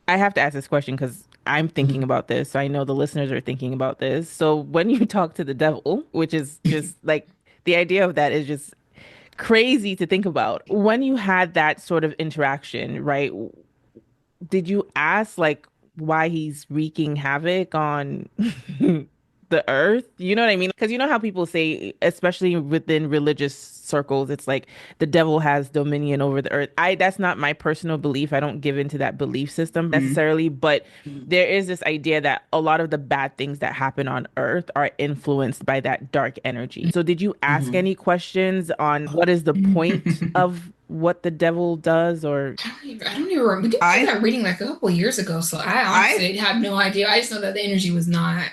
I have to ask this question because I'm thinking about this. So I know the listeners are thinking about this. So when you talk to the devil, which is just like the idea of that is just crazy to think about. When you had that sort of interaction, right? Did you ask like why he's wreaking havoc on the earth? You know what I mean? Because you know how people say, especially within religious circles, it's like the devil has dominion over the earth. That's not my personal belief. I don't give into that belief system necessarily, but there is this idea that a lot of the bad things that happen on earth are influenced by that dark energy. So did you ask any questions on what is the point of what the devil does? Or I don't even remember. We did that reading like a couple of years ago, so I honestly have no idea. I just know that the energy was not.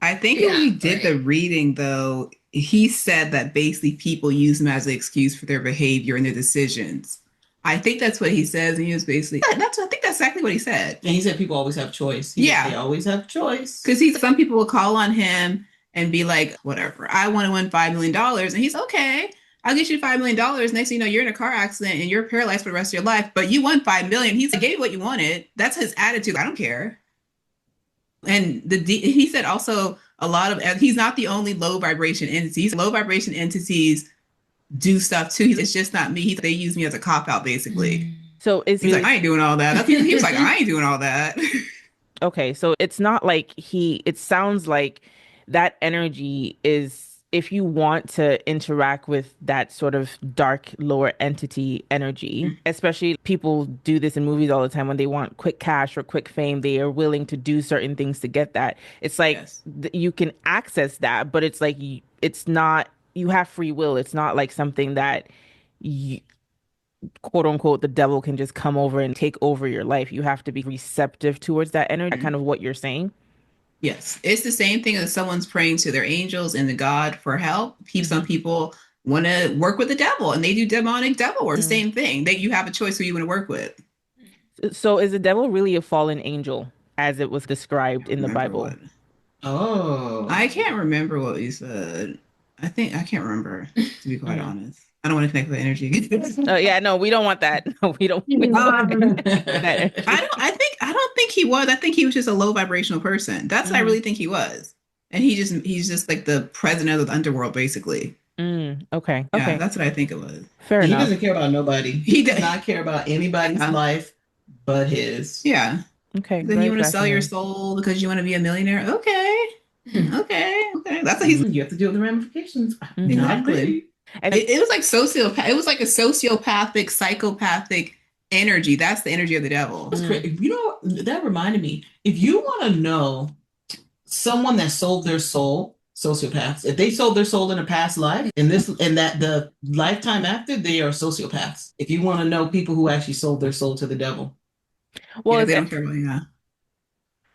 I think when we did the reading, though, he said that basically people use him as an excuse for their behavior and their decisions. I think that's what he says. And he was basically, I think that's exactly what he said. And he said people always have choice. They always have choice. Because some people will call on him and be like, whatever, I want to win $5 million. And he's okay. I'll get you $5 million. Next thing you know, you're in a car accident and you're paralyzed for the rest of your life, but you won $5 million. He's like, I gave you what you wanted. That's his attitude. I don't care. And he said also a lot of, he's not the only low vibration entities. Low vibration entities do stuff too. It's just not me. They use me as a cop out, basically. So he's like, I ain't doing all that. He was like, I ain't doing all that. Okay, so it's not like it sounds like that energy is, if you want to interact with that sort of dark lower entity energy, especially people do this in movies all the time when they want quick cash or quick fame, they are willing to do certain things to get that. It's like you can access that, but it's like it's not, you have free will. It's not like something that you, quote unquote, the devil can just come over and take over your life. You have to be receptive towards that energy, kind of what you're saying. Yes, it's the same thing as someone's praying to their angels and the God for help. Some people want to work with the devil and they do demonic devil work. It's the same thing. That you have a choice who you want to work with. So is the devil really a fallen angel as it was described in the Bible? Oh, I can't remember what you said. I can't remember, to be quite honest. I don't want to connect with the energy again. Oh yeah, no, we don't want that. No, we don't. I don't think he was. I think he was just a low vibrational person. That's what I really think he was. And he's just like the president of the underworld, basically. Okay. Yeah, okay. that's what I think it was. Fair enough. He doesn't care about nobody. He does not care about anybody's life but his. Yeah. Okay. Then you want to sell your soul because you want to be a millionaire? Okay. Okay. That's what you have to deal with the ramifications. Exactly. It was like sociopath. It was like a sociopathic, psychopathic energy. That's the energy of the devil. You know, that reminded me. If you want to know someone that sold their soul, sociopaths. If they sold their soul in a past life, and that the lifetime after, they are sociopaths. If you want to know people who actually sold their soul to the devil. Well, they don't care about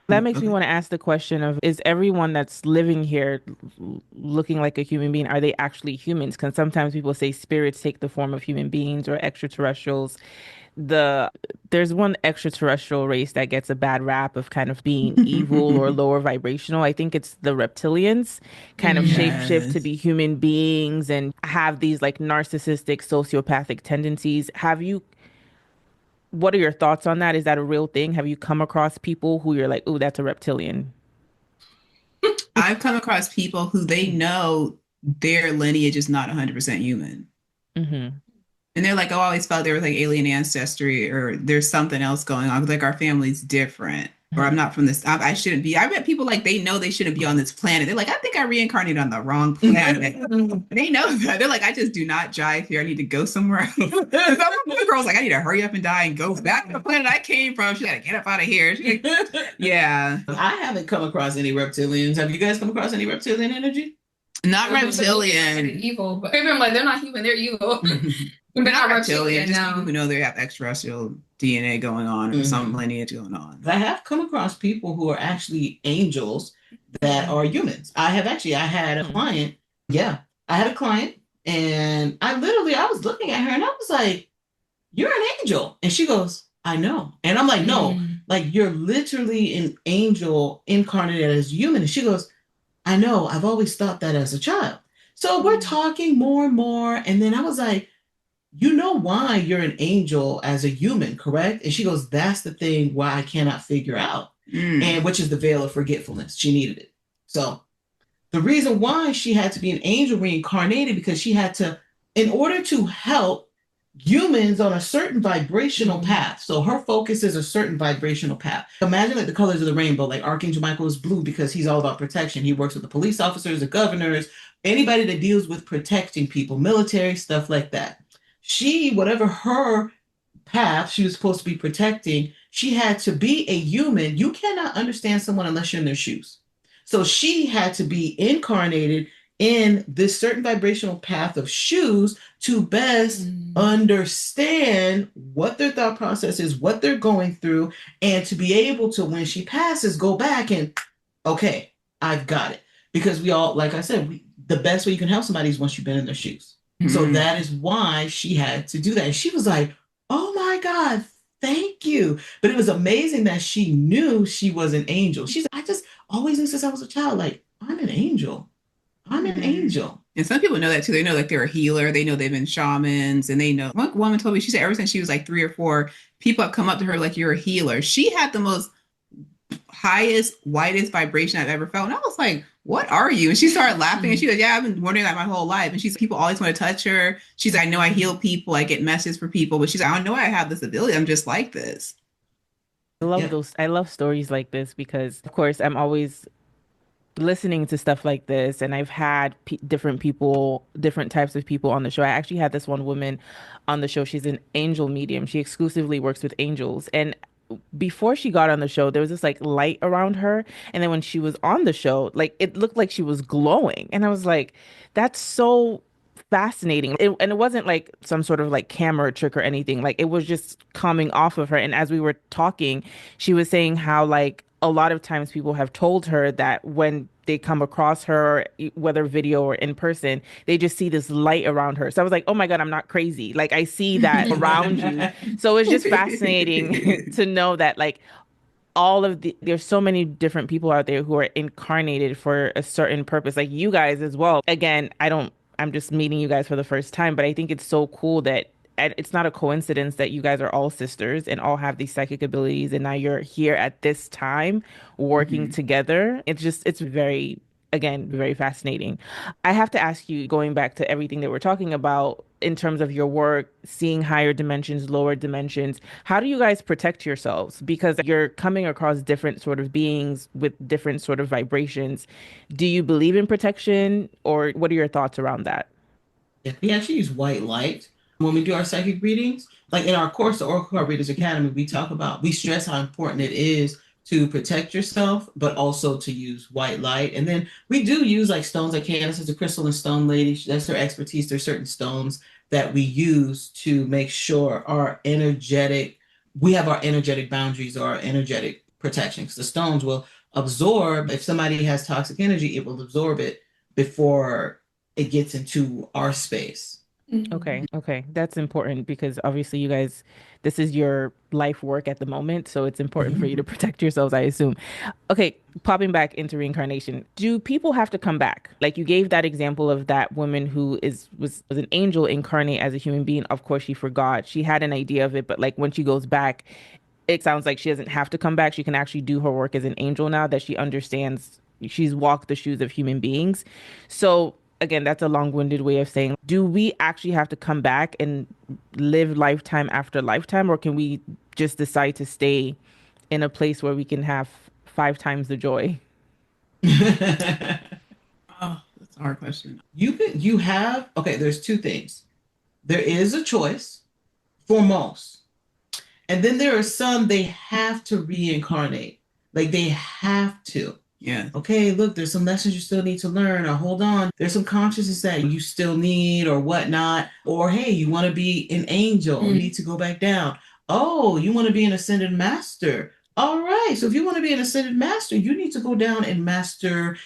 that makes me want to ask the question of, is everyone that's living here looking like a human being, are they actually humans? Because sometimes people say spirits take the form of human beings or extraterrestrials. There's one extraterrestrial race that gets a bad rap of kind of being evil or lower vibrational. I think it's the reptilians, kind of shapeshift to be human beings and have these like narcissistic, sociopathic tendencies. What are your thoughts on that? Is that a real thing? Have you come across people who you're like, oh, that's a reptilian? I've come across people who they know their lineage is not 100% human. Mm-hmm. And they're like, oh, I always felt there was like alien ancestry or there's something else going on. Like our family's different. Or I'm not from this. I shouldn't be. I met people like they know they shouldn't be on this planet. They're like, I think I reincarnated on the wrong planet. They know that. They're like, I just do not jive here. I need to go somewhere else. The girl's like, I need to hurry up and die and go back to the planet I came from. She got to get up out of here. Yeah. I haven't come across any reptilians. Have you guys come across any reptilian energy? Not reptilian. Evil, but I'm like, they're not human. They're evil. But not reptilian. Just people who know they have extraterrestrial DNA going on or some lineage going on. I have come across people who are actually angels that are humans. I had a client. Yeah, I had a client, and I was looking at her, and I was like, "You're an angel," and she goes, "I know," and I'm like, "No, like you're literally an angel incarnated as human," and she goes, "I know. I've always thought that as a child." So we're talking more and more, and then I was like, you know why you're an angel as a human, correct? And she goes, that's the thing why I cannot figure out. And which is the veil of forgetfulness. She needed it. So the reason why she had to be an angel reincarnated, because she had to, in order to help humans on a certain vibrational path. So her focus is a certain vibrational path. Imagine like the colors of the rainbow, like Archangel Michael is blue because he's all about protection. He works with the police officers, the governors, anybody that deals with protecting people, military, stuff like that. Whatever her path she was supposed to be protecting, she had to be a human. You cannot understand someone unless you're in their shoes. So she had to be incarnated in this certain vibrational path of shoes to best understand what their thought process is, what they're going through, and to be able to, when she passes, go back and, okay, I've got it. Because we all, like I said, the best way you can help somebody is once you've been in their shoes. So that is why she had to do that. And she was like, oh my God, thank you. But it was amazing that she knew she was an angel. She's, I just always knew since I was a child, like, I'm an angel. I'm an angel. And some people know that too. They know like they're a healer. They know they've been shamans, and they know. One woman told me, she said ever since she was like 3 or 4, people have come up to her like, you're a healer. She had the most highest, whitest vibration I've ever felt. And I was like, what are you? And she started laughing and she was, yeah, I've been wondering that my whole life. And she's, people always want to touch her. She's like, I know I heal people. I get messages for people. But she's like, I know I have this ability. I'm just like this. I love Yeah. those. I love stories like this because, of course, I'm always listening to stuff like this, and I've had different people, different types of people on the show. I actually had this one woman on the show. She's an angel medium. She exclusively works with angels. And before she got on the show, there was this like light around her. And then when she was on the show, like it looked like she was glowing. And I was like, that's so fascinating. And it wasn't like some sort of like camera trick or anything. Like it was just coming off of her. And as we were talking, she was saying how like a lot of times people have told her that when they come across her, whether video or in person, they just see this light around her. So I was like, oh my God, I'm not crazy. Like I see that around you. So it's just fascinating to know that like there's so many different people out there who are incarnated for a certain purpose, like you guys as well. Again, I'm just meeting you guys for the first time, but I think it's so cool that it's not a coincidence that you guys are all sisters and all have these psychic abilities, and now you're here at this time working Mm-hmm. together. It's very, again, very fascinating. I have to ask you, going back to everything that we're talking about in terms of your work, seeing higher dimensions, lower dimensions, how do you guys protect yourselves? Because you're coming across different sort of beings with different sort of vibrations. Do you believe in protection, or what are your thoughts around that? Yeah, we actually use white light when we do our psychic readings. Like in our course, the Oracle Card Readers Academy, we stress how important it is to protect yourself, but also to use white light. And then we do use like stones, like Candace is a crystal and stone lady. That's her expertise. There's certain stones that we use to make sure we have our energetic boundaries or our energetic protection. Because the stones will absorb, if somebody has toxic energy, it will absorb it before it gets into our space. Okay, okay. That's important because obviously you guys, this is your life work at the moment, so it's important for you to protect yourselves, I assume. Okay, popping back into reincarnation. Do people have to come back? Like you gave that example of that woman who was an angel incarnate as a human being. Of course, she forgot. She had an idea of it, but like when she goes back, it sounds like she doesn't have to come back. She can actually do her work as an angel now that she understands she's walked the shoes of human beings. So again, that's a long-winded way of saying, do we actually have to come back and live lifetime after lifetime, or can we just decide to stay in a place where we can have 5 times the joy? Oh, that's a hard question. Okay, there's two things. There is a choice for most. And then there are some they have to reincarnate. Like they have to. Yeah. Okay, look, there's some lessons you still need to learn, or hold on, there's some consciousness that you still need, or whatnot. Or hey, you want to be an angel, you need to go back down. Oh, you want to be an ascended master. All right, so if you want to be an ascended master, you need to go down and master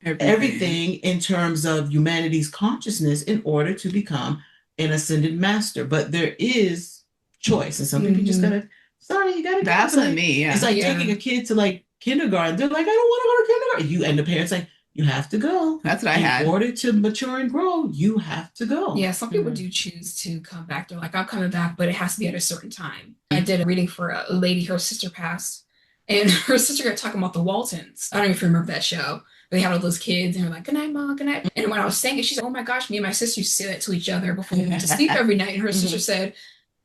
everything in terms of humanity's consciousness in order to become an ascended master. But there is choice, and some people just gotta, sorry, you gotta That's go. on me. Yeah. It's like taking a kid to like kindergarten. They're like, I don't want to go to kindergarten. You and the parents like, you have to go. That's what I had. In order to mature and grow, you have to go. Yeah, some people do choose to come back. They're like, I'm coming back, but it has to be at a certain time. I did a reading for a lady, her sister passed, and her sister got talking about the Waltons. I don't know if you remember that show. They had all those kids, and they're like, good night, Mom, good night. And when I was saying it, she said, oh my gosh, me and my sister used to say that to each other before we went to sleep every night. And her sister said,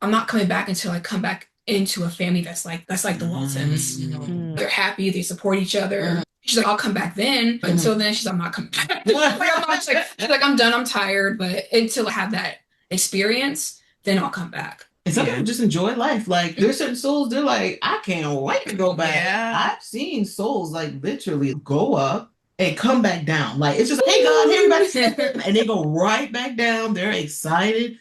I'm not coming back until I come back into a family that's like the Waltons. You know, they're happy, they support each other. She's like, I'll come back then. But until then, she's like, I'm not coming back. She's like, I'm done, I'm tired. But until I have that experience, then I'll come back. And some people just enjoy life. Like there's certain souls, they're like, I can't wait to go back. Yeah. I've seen souls like literally go up and come back down. Like it's just, hey God, hey everybody. And they go right back down. They're excited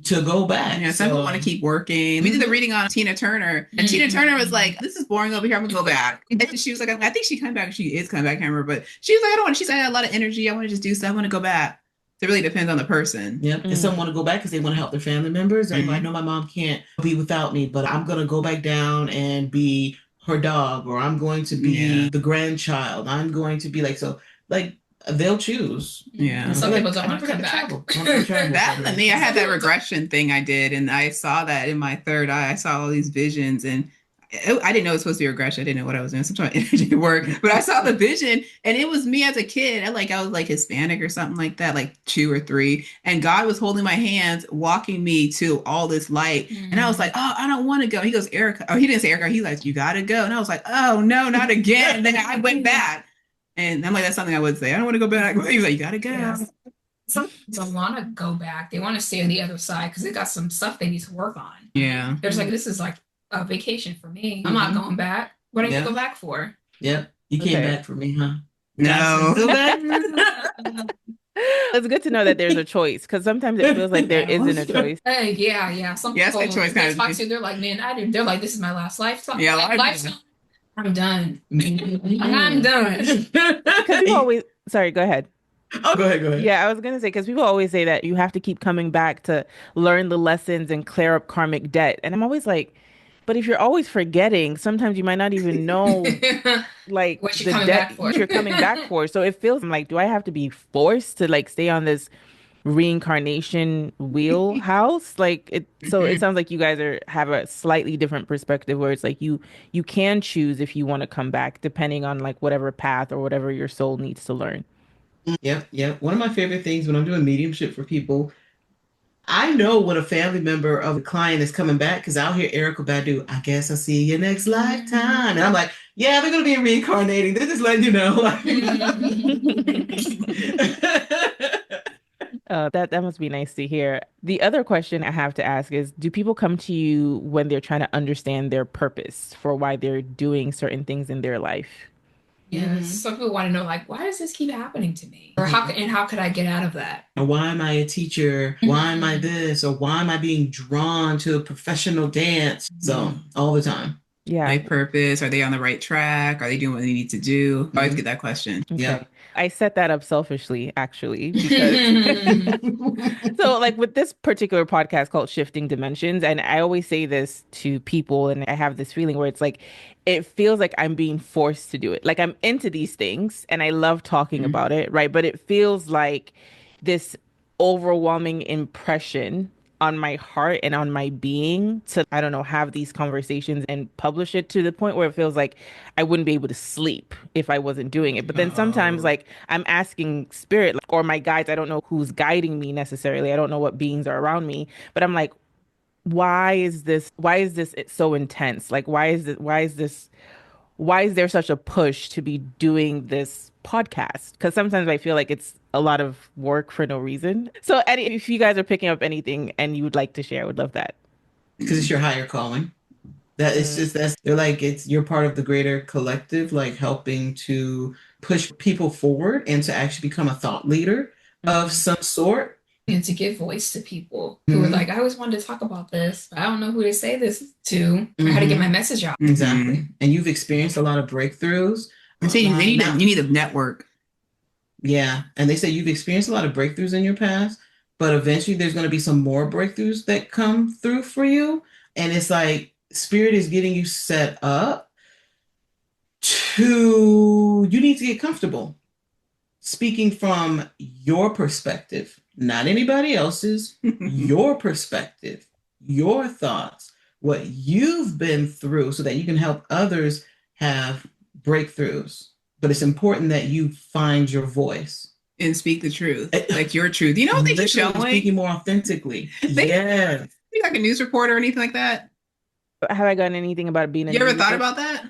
to go back. Yeah, some people want to keep working. We did the reading on Tina Turner, and Tina Turner was like, this is boring over here, I'm gonna go back. And she was like, I think she came back, she is coming back, I can't remember, but she was like, I don't want, she's like, I had a lot of energy, I want to just do stuff, I want to go back. So it really depends on the person. Yep. And some want to go back because they want to help their family members. And I know my mom can't be without me, but I'm going to go back down and be her dog, or I'm going to be the grandchild. I'm going to be like, so like they'll choose. Yeah. Some people I don't want never to got come to back. travel. I never traveled. That and me, I had that regression thing I did, and I saw that in my third eye. I saw all these visions, and I didn't know it was supposed to be regression. I didn't know what I was doing. Some sort of energy work, but I saw the vision, and it was me as a kid. I was like Hispanic or something like that, like 2 or 3, and God was holding my hands, walking me to all this light, and I was like, "Oh, I don't want to go." He goes, "Erica." Oh, he didn't say Erica. He's like, "You gotta go," and I was like, "Oh no, not again." And then I went back, and I'm like, "That's something I would say. I don't want to go back." He was like, "You gotta go." Yeah. Some people don't want to go back. They want to stay on the other side because they got some stuff they need to work on. Yeah. There's like, this is like a vacation for me. I'm not going back. What do I need to go back for? Yep. You came back for me, huh? No. Go back. It's good to know that there's a choice because sometimes it feels like there isn't a choice. Yeah. Some Yes, people, that choice they kind of- talk to you, they're like, man, they're like, this is my last lifetime. Yeah, lifetime. I'm done. I'm done. Because people always, sorry, go ahead. Oh, go ahead. Yeah, I was going to say, because people always say that you have to keep coming back to learn the lessons and clear up karmic debt. And I'm always like, but if you're always forgetting, sometimes you might not even know like what the you're coming debt back for. you're coming back for. So it feels like, do I have to be forced to like stay on this reincarnation wheelhouse? Like it, so it sounds like you guys have a slightly different perspective where it's like you can choose if you want to come back depending on like whatever path or whatever your soul needs to learn. Yep. One of my favorite things when I'm doing mediumship for people, I know when a family member of a client is coming back because I'll hear Erica Badu, I guess I'll see you next lifetime. And I'm like, yeah, they're going to be reincarnating. They're just letting you know. That must be nice to hear. The other question I have to ask is, do people come to you when they're trying to understand their purpose for why they're doing certain things in their life? Yeah, some people want to know, like, why does this keep happening to me? Or how could I get out of that? Or why am I a teacher? Why am I this? Or why am I being drawn to a professional dance? So all the time. Yeah. My purpose, are they on the right track? Are they doing what they need to do? I always get that question. Okay. Yeah. I set that up selfishly, actually, because so like with this particular podcast called Shifting Dimensions, and I always say this to people, and I have this feeling where it's like it feels like I'm being forced to do it. Like I'm into these things and I love talking about it, right? But it feels like this overwhelming impression on my heart and on my being to, I don't know, have these conversations and publish it to the point where it feels like I wouldn't be able to sleep if I wasn't doing it. But then sometimes like I'm asking spirit or my guides, I don't know who's guiding me necessarily. I don't know what beings are around me, but I'm like, why is this so intense? Like, why is there such a push to be doing this podcast? Because sometimes I feel like it's a lot of work for no reason. So if you guys are picking up anything and you would like to share, I would love that. Because it's your higher calling. That it's just they're like you're part of the greater collective, like helping to push people forward and to actually become a thought leader of some sort. And to give voice to people who are like, I always wanted to talk about this, but I don't know who to say this to, or how to get my message out. Exactly. And you've experienced a lot of breakthroughs. And so you need a network. Yeah. And they say you've experienced a lot of breakthroughs in your past, but eventually there's going to be some more breakthroughs that come through for you. And it's like spirit is getting you set up you need to get comfortable speaking from your perspective, not anybody else's, your perspective, your thoughts, what you've been through so that you can help others have breakthroughs. But it's important that you find your voice and speak the truth, like your truth. You know what they keep showing? Speaking more authentically. Yeah. Be like a news reporter or anything like that. Have I gotten anything about being a You ever thought about that?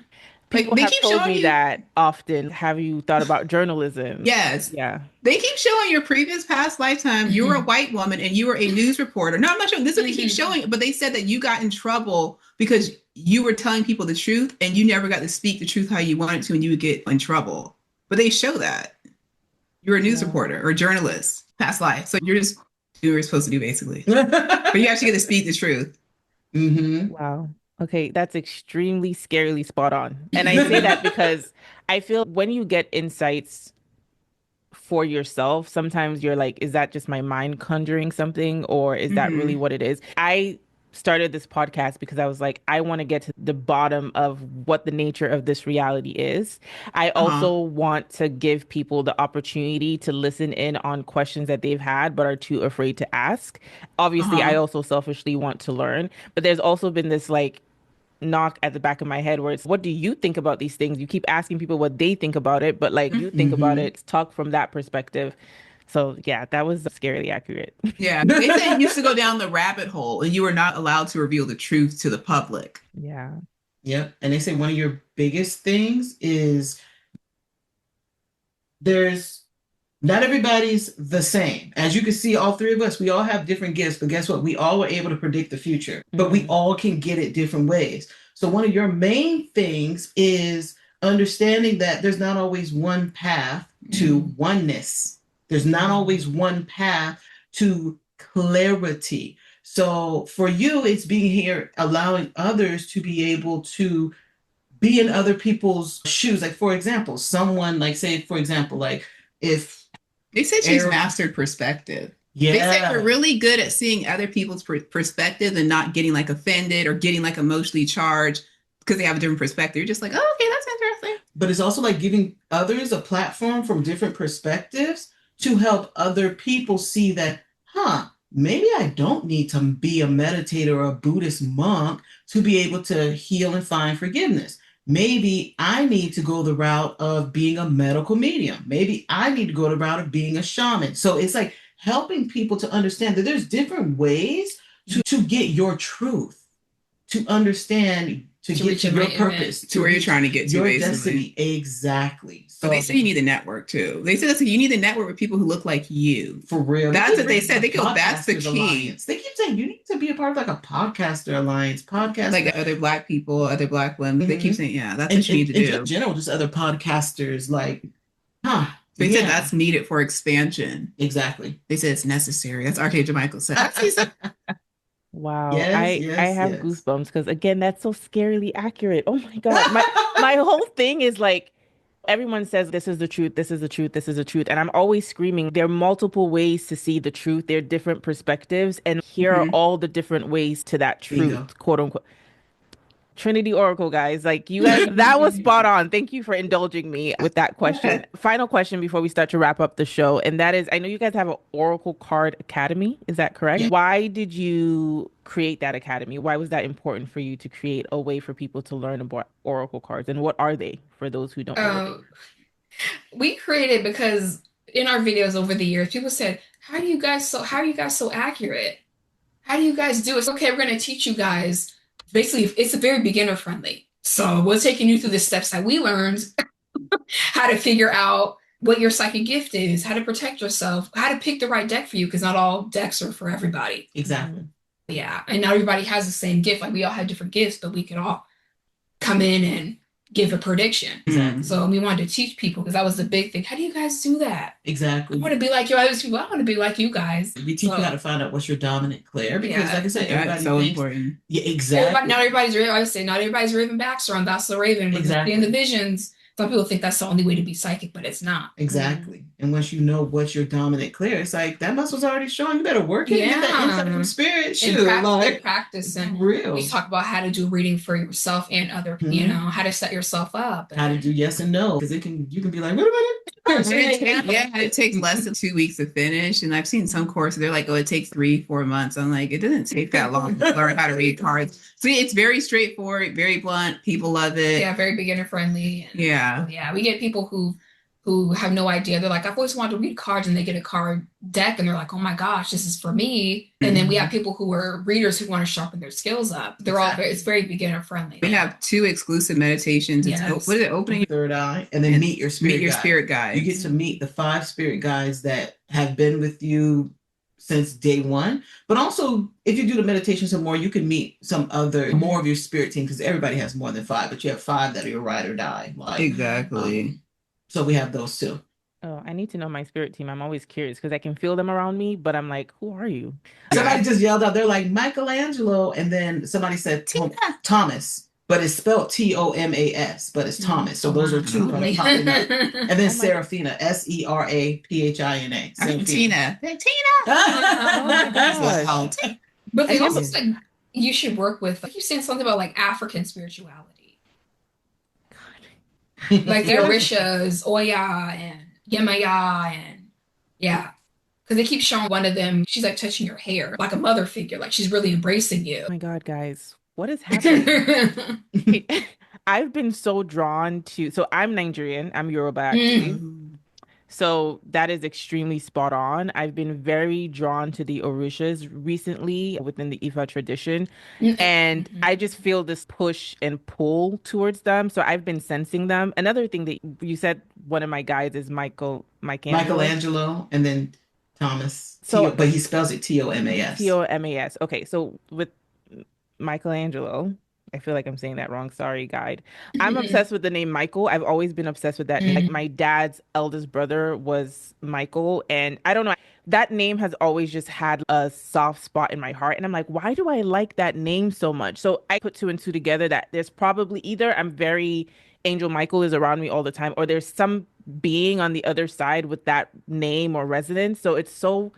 People have told me that often. Have you thought about journalism? Yes. Yeah. They keep showing your past lifetime. You were a white woman and you were a news reporter. No, I'm not sure. This is what they keep showing. But they said that you got in trouble because you were telling people the truth and you never got to speak the truth how you wanted to and you would get in trouble. But they show that. You're a news reporter or journalist, past life. So you're just doing what you're supposed to do, basically. But you actually get to speak the truth. Wow. Okay, that's extremely scarily spot on. And I say that because I feel when you get insights for yourself, sometimes you're like, is that just my mind conjuring something or is that really what it is? I started this podcast because I was like, I want to get to the bottom of what the nature of this reality is. I Uh-huh. also want to give people the opportunity to listen in on questions that they've had but are too afraid to ask. Obviously, I Uh-huh. also selfishly want to learn, but there's also been this like knock at the back of my head where it's, what do you think about these things? You keep asking people what they think about it, but like you think about Mm-hmm. it, talk from that perspective. So yeah, that was scarily accurate. Yeah. They said you used to go down the rabbit hole and you were not allowed to reveal the truth to the public. Yeah. Yep. And they say one of your biggest things is there's not everybody's the same. As you can see, all three of us, we all have different gifts, but guess what? We all were able to predict the future, but we all can get it different ways. So one of your main things is understanding that there's not always one path to oneness. There's not always one path to clarity. So for you, it's being here, allowing others to be able to be in other people's shoes. Like, for example, someone like, say, for example, like if They said she's mastered perspective. They said yeah, you're really good at seeing other people's perspective and not getting like offended or getting like emotionally charged because they have a different perspective. You're just like, oh, okay, that's interesting. but it's also like giving others a platform from different perspectives to help other people see that, maybe I don't need to be a meditator or a Buddhist monk to be able to heal and find forgiveness. Maybe I need to go the route of being a medical medium. Maybe I need to go the route of being a shaman. So it's like helping people to understand that there's different ways to get your truth, to understand, to get to your purpose, to where you're trying to get to, your basically. destiny. Exactly. So they say you need a network too. They said you need a network with people who look like you. For real. That's what they said. They go, that's the Podcasters key. Alliance. They keep saying you need to be a part of like a podcaster alliance, podcast. Like other Black people, other Black women. They keep saying, yeah, that's and, what you need to do. In general, just other podcasters, like, They said that's needed for expansion. Exactly. They said it's necessary. That's Archangel Michael said. Wow. Yes, I have goosebumps because again, that's so scarily accurate. Oh my God. My whole thing is like everyone says this is the truth, this is the truth, this is the truth. And I'm always screaming, there are multiple ways to see the truth. There are different perspectives. And here are all the different ways to that truth, quote unquote. Trinity Oracle, guys. Like you guys, that was spot on. Thank you for indulging me with that question. Final question before we start to wrap up the show. And that is, I know you guys have an Oracle Card Academy. Is that correct? Yeah. Why did you create that academy? Why was that important for you to create a way for people to learn about Oracle cards? And what are they for those who don't know? We created because in our videos over the years, people said, how are you guys so accurate? How do you guys do it? It's okay, we're going to teach you guys. Basically, it's a very beginner friendly. So we're taking you through the steps that we learned, how to figure out what your psychic gift is, how to protect yourself, how to pick the right deck for you, because not all decks are for everybody. Exactly. Yeah. And not everybody has the same gift. Like we all have different gifts, but we could all come in and give a prediction. Exactly. So we wanted to teach people because that was the big thing. How do you guys do that? Exactly. I want to be like you other people. I want to be like you guys. We teach you how to find out what's your dominant clair because, like I said, everybody so thinks, important. Yeah, exactly. Not everybody's Raven. I would say not everybody's Raven Baxter on That's the Raven. Exactly. In the visions, some people think that's the only way to be psychic, but it's not. Exactly. And once you know what's your dominant clair, it's like that muscle's already strong. You better work it. Get that insight from spirit. Shoot, practice and real. We talk about how to do reading for yourself and other, you know, how to set yourself up. How to do yes and no. Because you can be like, wait a minute. It takes less than 2 weeks to finish. And I've seen some courses, they're like, oh, it takes 3-4 months. I'm like, it doesn't take that long to learn how to read cards. So it's very straightforward, very blunt. People love it. Yeah, very beginner friendly. And yeah. We get people who have no idea. They're like, I've always wanted to read cards, and they get a card deck and they're like, oh my gosh, this is for me. And then we have people who are readers who want to sharpen their skills up. They're all it's very beginner friendly. We have 2 exclusive meditations. Yes. What is it? Opening your third eye and then meet your spirit guide. You get to meet the 5 spirit guides that have been with you since day one. But also, if you do the meditation some more, you can meet some other more of your spirit team because everybody has more than 5, but you have 5 that are your ride or die. Like, exactly. So we have those too. Oh, I need to know my spirit team. I'm always curious because I can feel them around me, but I'm like, who are you? Somebody just yelled out, they're like Michelangelo, and then somebody said Thomas, but it's spelled Tomas, but it's Thomas. So those are 2 that are popping up. And then Serafina, Seraphina. Tina. But they also said, you should work with, like you said something about like African spirituality, like the Orishas, Oya and Yemaya, and yeah. Because they keep showing one of them, she's like touching your hair, like a mother figure, like she's really embracing you. Oh my God, guys, what is happening? I've been so drawn to, so I'm Nigerian, I'm Yoruba Mm. actually. So that is extremely spot on. I've been very drawn to the Orishas recently within the Ifa tradition. And I just feel this push and pull towards them. So I've been sensing them. Another thing that you said, one of my guides is Michelangelo. Michelangelo, and then Thomas. So But he spells it Tomas. Tomas. Okay, so with Michelangelo. I feel like I'm saying that wrong. Sorry, guide. I'm obsessed with the name Michael. I've always been obsessed with that name. Like my dad's eldest brother was Michael, and I don't know. That name has always just had a soft spot in my heart. And I'm like, why do I like that name so much? So I put two and two together that there's probably either I'm very Angel Michael is around me all the time, or there's some being on the other side with that name or resonance. So it's so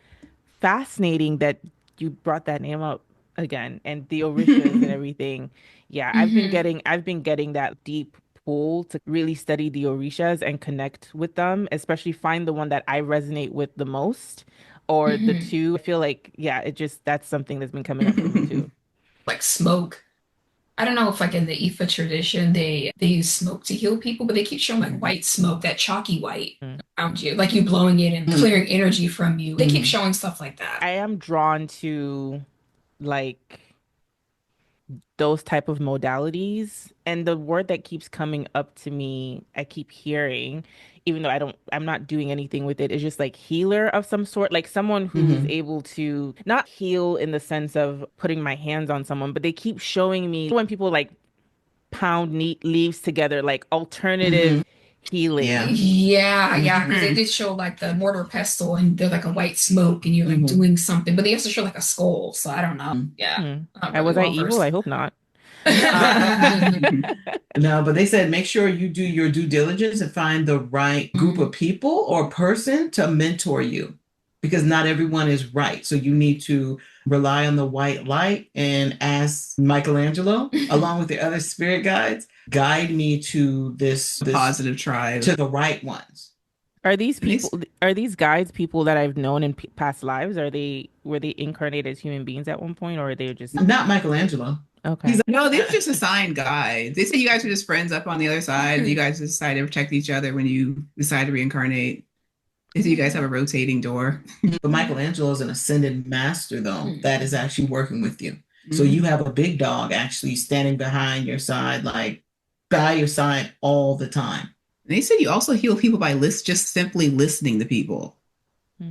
fascinating that you brought that name up again and the Orishas and everything. Yeah, I've been getting that deep pull to really study the Orishas and connect with them, especially find the one that I resonate with the most or the two. I feel like, yeah, it just that's something that's been coming up for me too. Like smoke. I don't know if like in the Ifa tradition they use smoke to heal people, but they keep showing like white smoke, that chalky white Mm. around you, like you blowing it and clearing energy from you. They keep showing stuff like that. I am drawn to like those type of modalities, and the word that keeps coming up to me, I keep hearing, even though I'm not doing anything with it, is just like healer of some sort, like someone who's able to not heal in the sense of putting my hands on someone, but they keep showing me when people like pound neat leaves together, like alternative healing. Yeah. Yeah, because they did show like the mortar pestle and they're like a white smoke and you're like doing something, but they also show like a skull. So I don't know. Yeah. Hmm. Not I really was I well evil? versed. I hope not. No, but they said make sure you do your due diligence and find the right group of people or person to mentor you because not everyone is right. So you need to rely on the white light and ask Michelangelo, along with the other spirit guides, guide me to this Positive tribe. to the right ones. Are these people, are these guides people that I've known in past lives? Were they incarnated as human beings at one point, or are they just Not Michelangelo. okay? No, they were just assigned guides. They said you guys were just friends up on the other side. You guys just decided to protect each other when you decide to reincarnate. They said you guys have a rotating door. But Michelangelo is an ascended master, though, that is actually working with you. So you have a big dog actually standing behind your side, like by your side all the time. And they said you also heal people by just simply listening to people.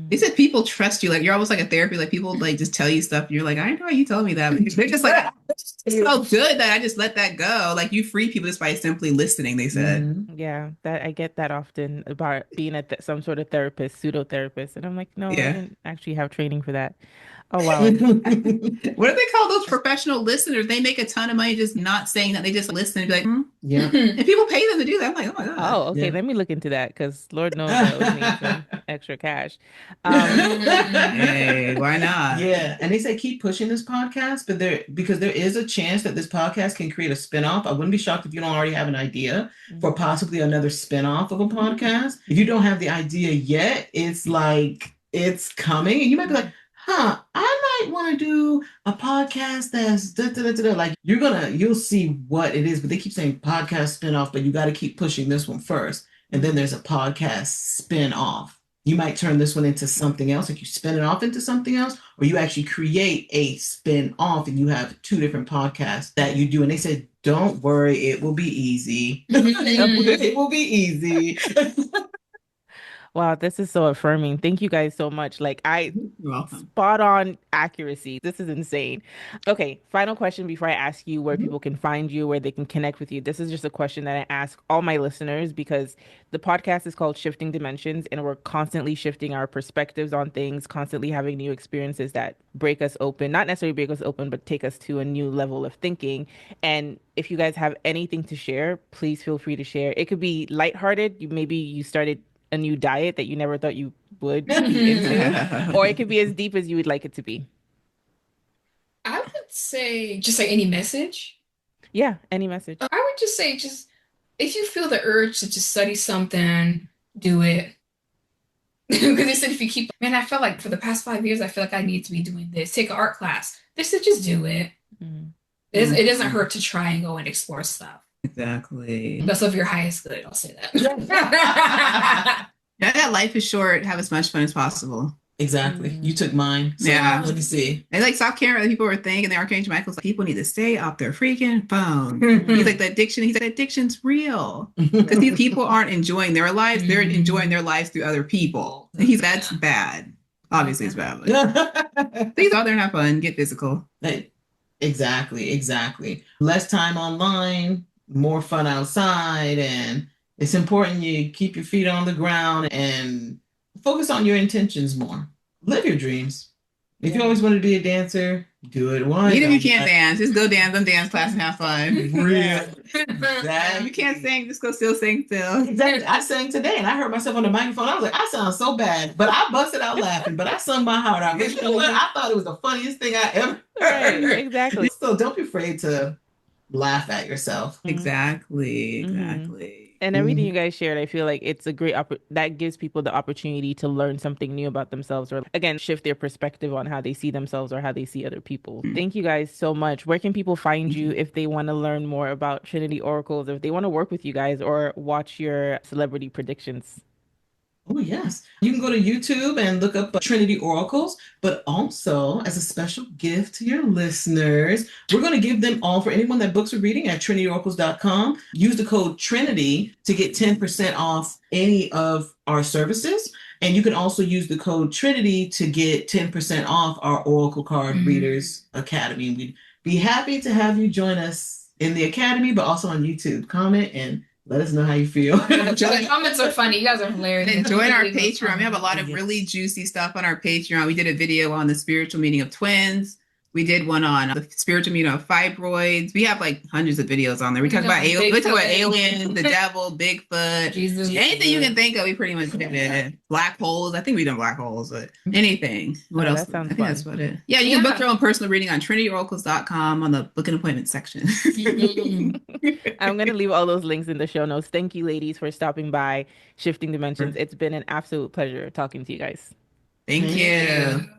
They said people trust you. Like you're almost like a therapy. Like people like just tell you stuff. And you're like, I know why you told me that. But they're just like, it's so good that I just let that go. Like you free people just by simply listening, they said. Yeah, that I get that often about being some sort of therapist, pseudo therapist, and I'm like, no, I didn't actually have training for that. Oh wow. What do they call those professional listeners? They make a ton of money just not saying that. They just listen and be like, Yeah. And people pay them to do that. I'm like, oh my God. Oh, okay. Yeah. Let me look into that because Lord knows I would need some extra cash. Hey, why not? Yeah. And they say keep pushing this podcast, but because there is a chance that this podcast can create a spinoff. I wouldn't be shocked if you don't already have an idea for possibly another spinoff of a podcast. If you don't have the idea yet, it's like it's coming. And you might be like, I might want to do a podcast that's like you'll see what it is, but they keep saying podcast spinoff, but you got to keep pushing this one first. And then there's a podcast spinoff. You might turn this one into something else, like you spin it off into something else, or you actually create a spin off and you have two different podcasts that you do. And they said, don't worry, it will be easy. It will be easy. Wow, this is so affirming. Thank you guys so much. Like You're welcome. spot on accuracy. This is insane. Okay, final question before I ask you where people can find you, where they can connect with you. This is just a question that I ask all my listeners because the podcast is called Shifting Dimensions and we're constantly shifting our perspectives on things, constantly having new experiences that break us open, not necessarily break us open, but take us to a new level of thinking. And if you guys have anything to share, please feel free to share. It could be lighthearted. Maybe you started a new diet that you never thought you would be into, or it could be as deep as you would like it to be. I would say just like any message. Yeah, any message. I would just say, just if you feel the urge to just study something, do it. Because they said if you keep, man, I felt like for the past 5 years, I feel like I need to be doing this. Take an art class. They said just do it. Mm. It doesn't hurt to try and go and explore stuff. Exactly. That's of your highest good. I'll say that. Yeah, that life is short. Have as much fun as possible. Exactly. You took mine. So Yeah. let me see. And like stop caring what people were thinking. The Archangel Michael's like, people need to stay off their freaking phone. He's like, the addiction. He's like, addiction's real because these people aren't enjoying their lives. They're enjoying their lives through other people. And that's bad. Obviously, it's bad. These out there and have fun. Get physical. Exactly. Less time online, more fun outside, and it's important you keep your feet on the ground and focus on your intentions more. Live your dreams. If you always wanted to be a dancer, do it. Why? Even if you can't dance, just go dance some dance class and have fun. If you can't sing, just go still sing still. Exactly. I sang today and I heard myself on the microphone. I was like, I sound so bad, but I busted out laughing. But I sung my heart out. But you know what? I thought it was the funniest thing I ever heard. Right, exactly. So don't be afraid to laugh at yourself. Exactly. And everything you guys shared, I feel like it's a great that gives people the opportunity to learn something new about themselves, or again, shift their perspective on how they see themselves or how they see other people. Thank you guys so much. Where can people find you if they want to learn more about Trinity Oracles, or if they want to work with you guys or watch your celebrity predictions? Oh, yes. You can go to YouTube and look up Trinity Oracles, but also as a special gift to your listeners, we're going to give them all, for anyone that books a reading at trinityoracles.com, use the code Trinity to get 10% off any of our services. And you can also use the code Trinity to get 10% off our Oracle Card Readers Academy. We'd be happy to have you join us in the Academy, but also on YouTube. Comment and let us know how you feel. The comments are funny. You guys are hilarious. And join our Patreon. We have a lot of really juicy stuff on our Patreon. We did a video on the spiritual meaning of twins. We did one on the spiritual meaning of fibroids. We have like hundreds of videos on there. We talk about aliens, the devil, Bigfoot, Jesus, anything you can think of. We pretty much did it. Black holes. I think we've done black holes, but anything. What else? That sounds I think fun. that's about it. Yeah, you can book your own personal reading on trinityoracles.com on the book an appointment section. I'm going to leave all those links in the show notes. Thank you, ladies, for stopping by Shifting Dimensions. It's been an absolute pleasure talking to you guys. Thank you.